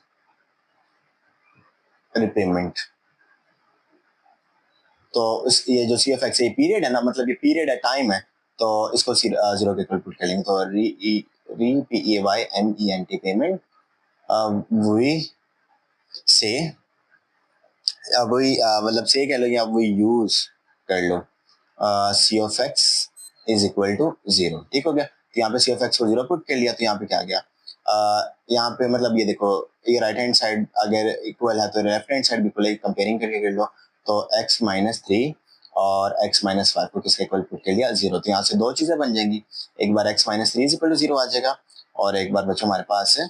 रिपेमेंट, तो ये जो सी ऑफ एक्स, ये पीरियड है ना, मतलब ये पीरियड है, टाइम है, तो इसको जीरो के इक्वल पुट कर लेंगे। तो re P A Y M E N T payment, वही से वही मतलब से कह लो या वही यूज कर लो c of x is equal to zero. ठीक हो गया, तो यहाँ पे सी ऑफ एक्स को जीरो पुट कर लिया, तो यहाँ पे क्या आ गया, यहाँ पे मतलब ये देखो, ये राइट हैंड साइड अगर इक्वल है तो लेफ्ट हैंड साइड भी इक्वल है, कंपेयरिंग करके कर लो, तो x -3 और x -5 को किसके इक्वल पुट कर लिया जीरो, तो यहाँ से दो चीजें बन जाएंगी, एक बार x -3 is equal to zero आ जाएगा, और एक बार बच्चों हमारे पास है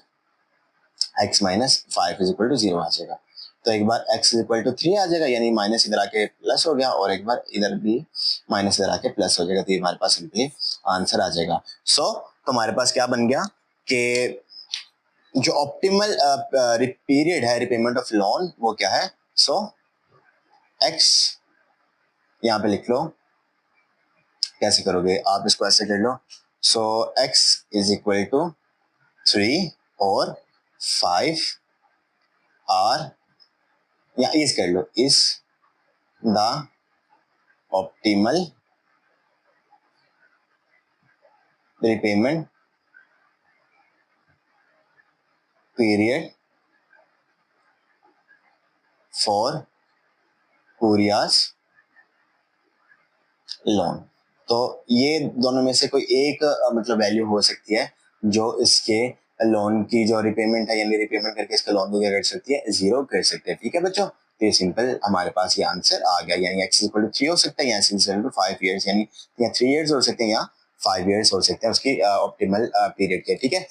x -5 is equal to zero आ जाएगा। तो एक बार x इज इक्वल टू 3 आ जाएगा, यानी माइनस इधर आके प्लस हो गया, और एक बार इधर भी माइनस इधर आके प्लस हो जाएगा, तो ये हमारे पास सिंपली आंसर आ जाएगा। सो तो हमारे पास क्या बन गया कि जो ऑप्टिमल पीरियड है रिपेमेंट ऑफ लोन वो क्या है, सो x यहाँ पे लिख लो, कैसे करोगे आप इसको, ऐसे कर लो, so x is equal to 3 और 5 आर, या इज कर लो, is the optimal repayment period for Huriya's loan. तो ये दोनों में से कोई एक मतलब वैल्यू हो सकती है जो इसके लोन की जो रिपेमेंट है, यानी रिपेमेंट करके इसका लोन को क्या कर सकती है, जीरो कर सकते हैं। ठीक है बच्चों, तो ये सिंपल हमारे पास ये आंसर आ गया, यानी x इक्वल टू 3 हो सकता है, या x इक्वल टू 5 ईयर्स, यानी या 3 ईयर्स हो सकते हैं या 5 ईयर्स हो सकते हैं उसकी ऑप्टिमल पीरियड के। ठीक है,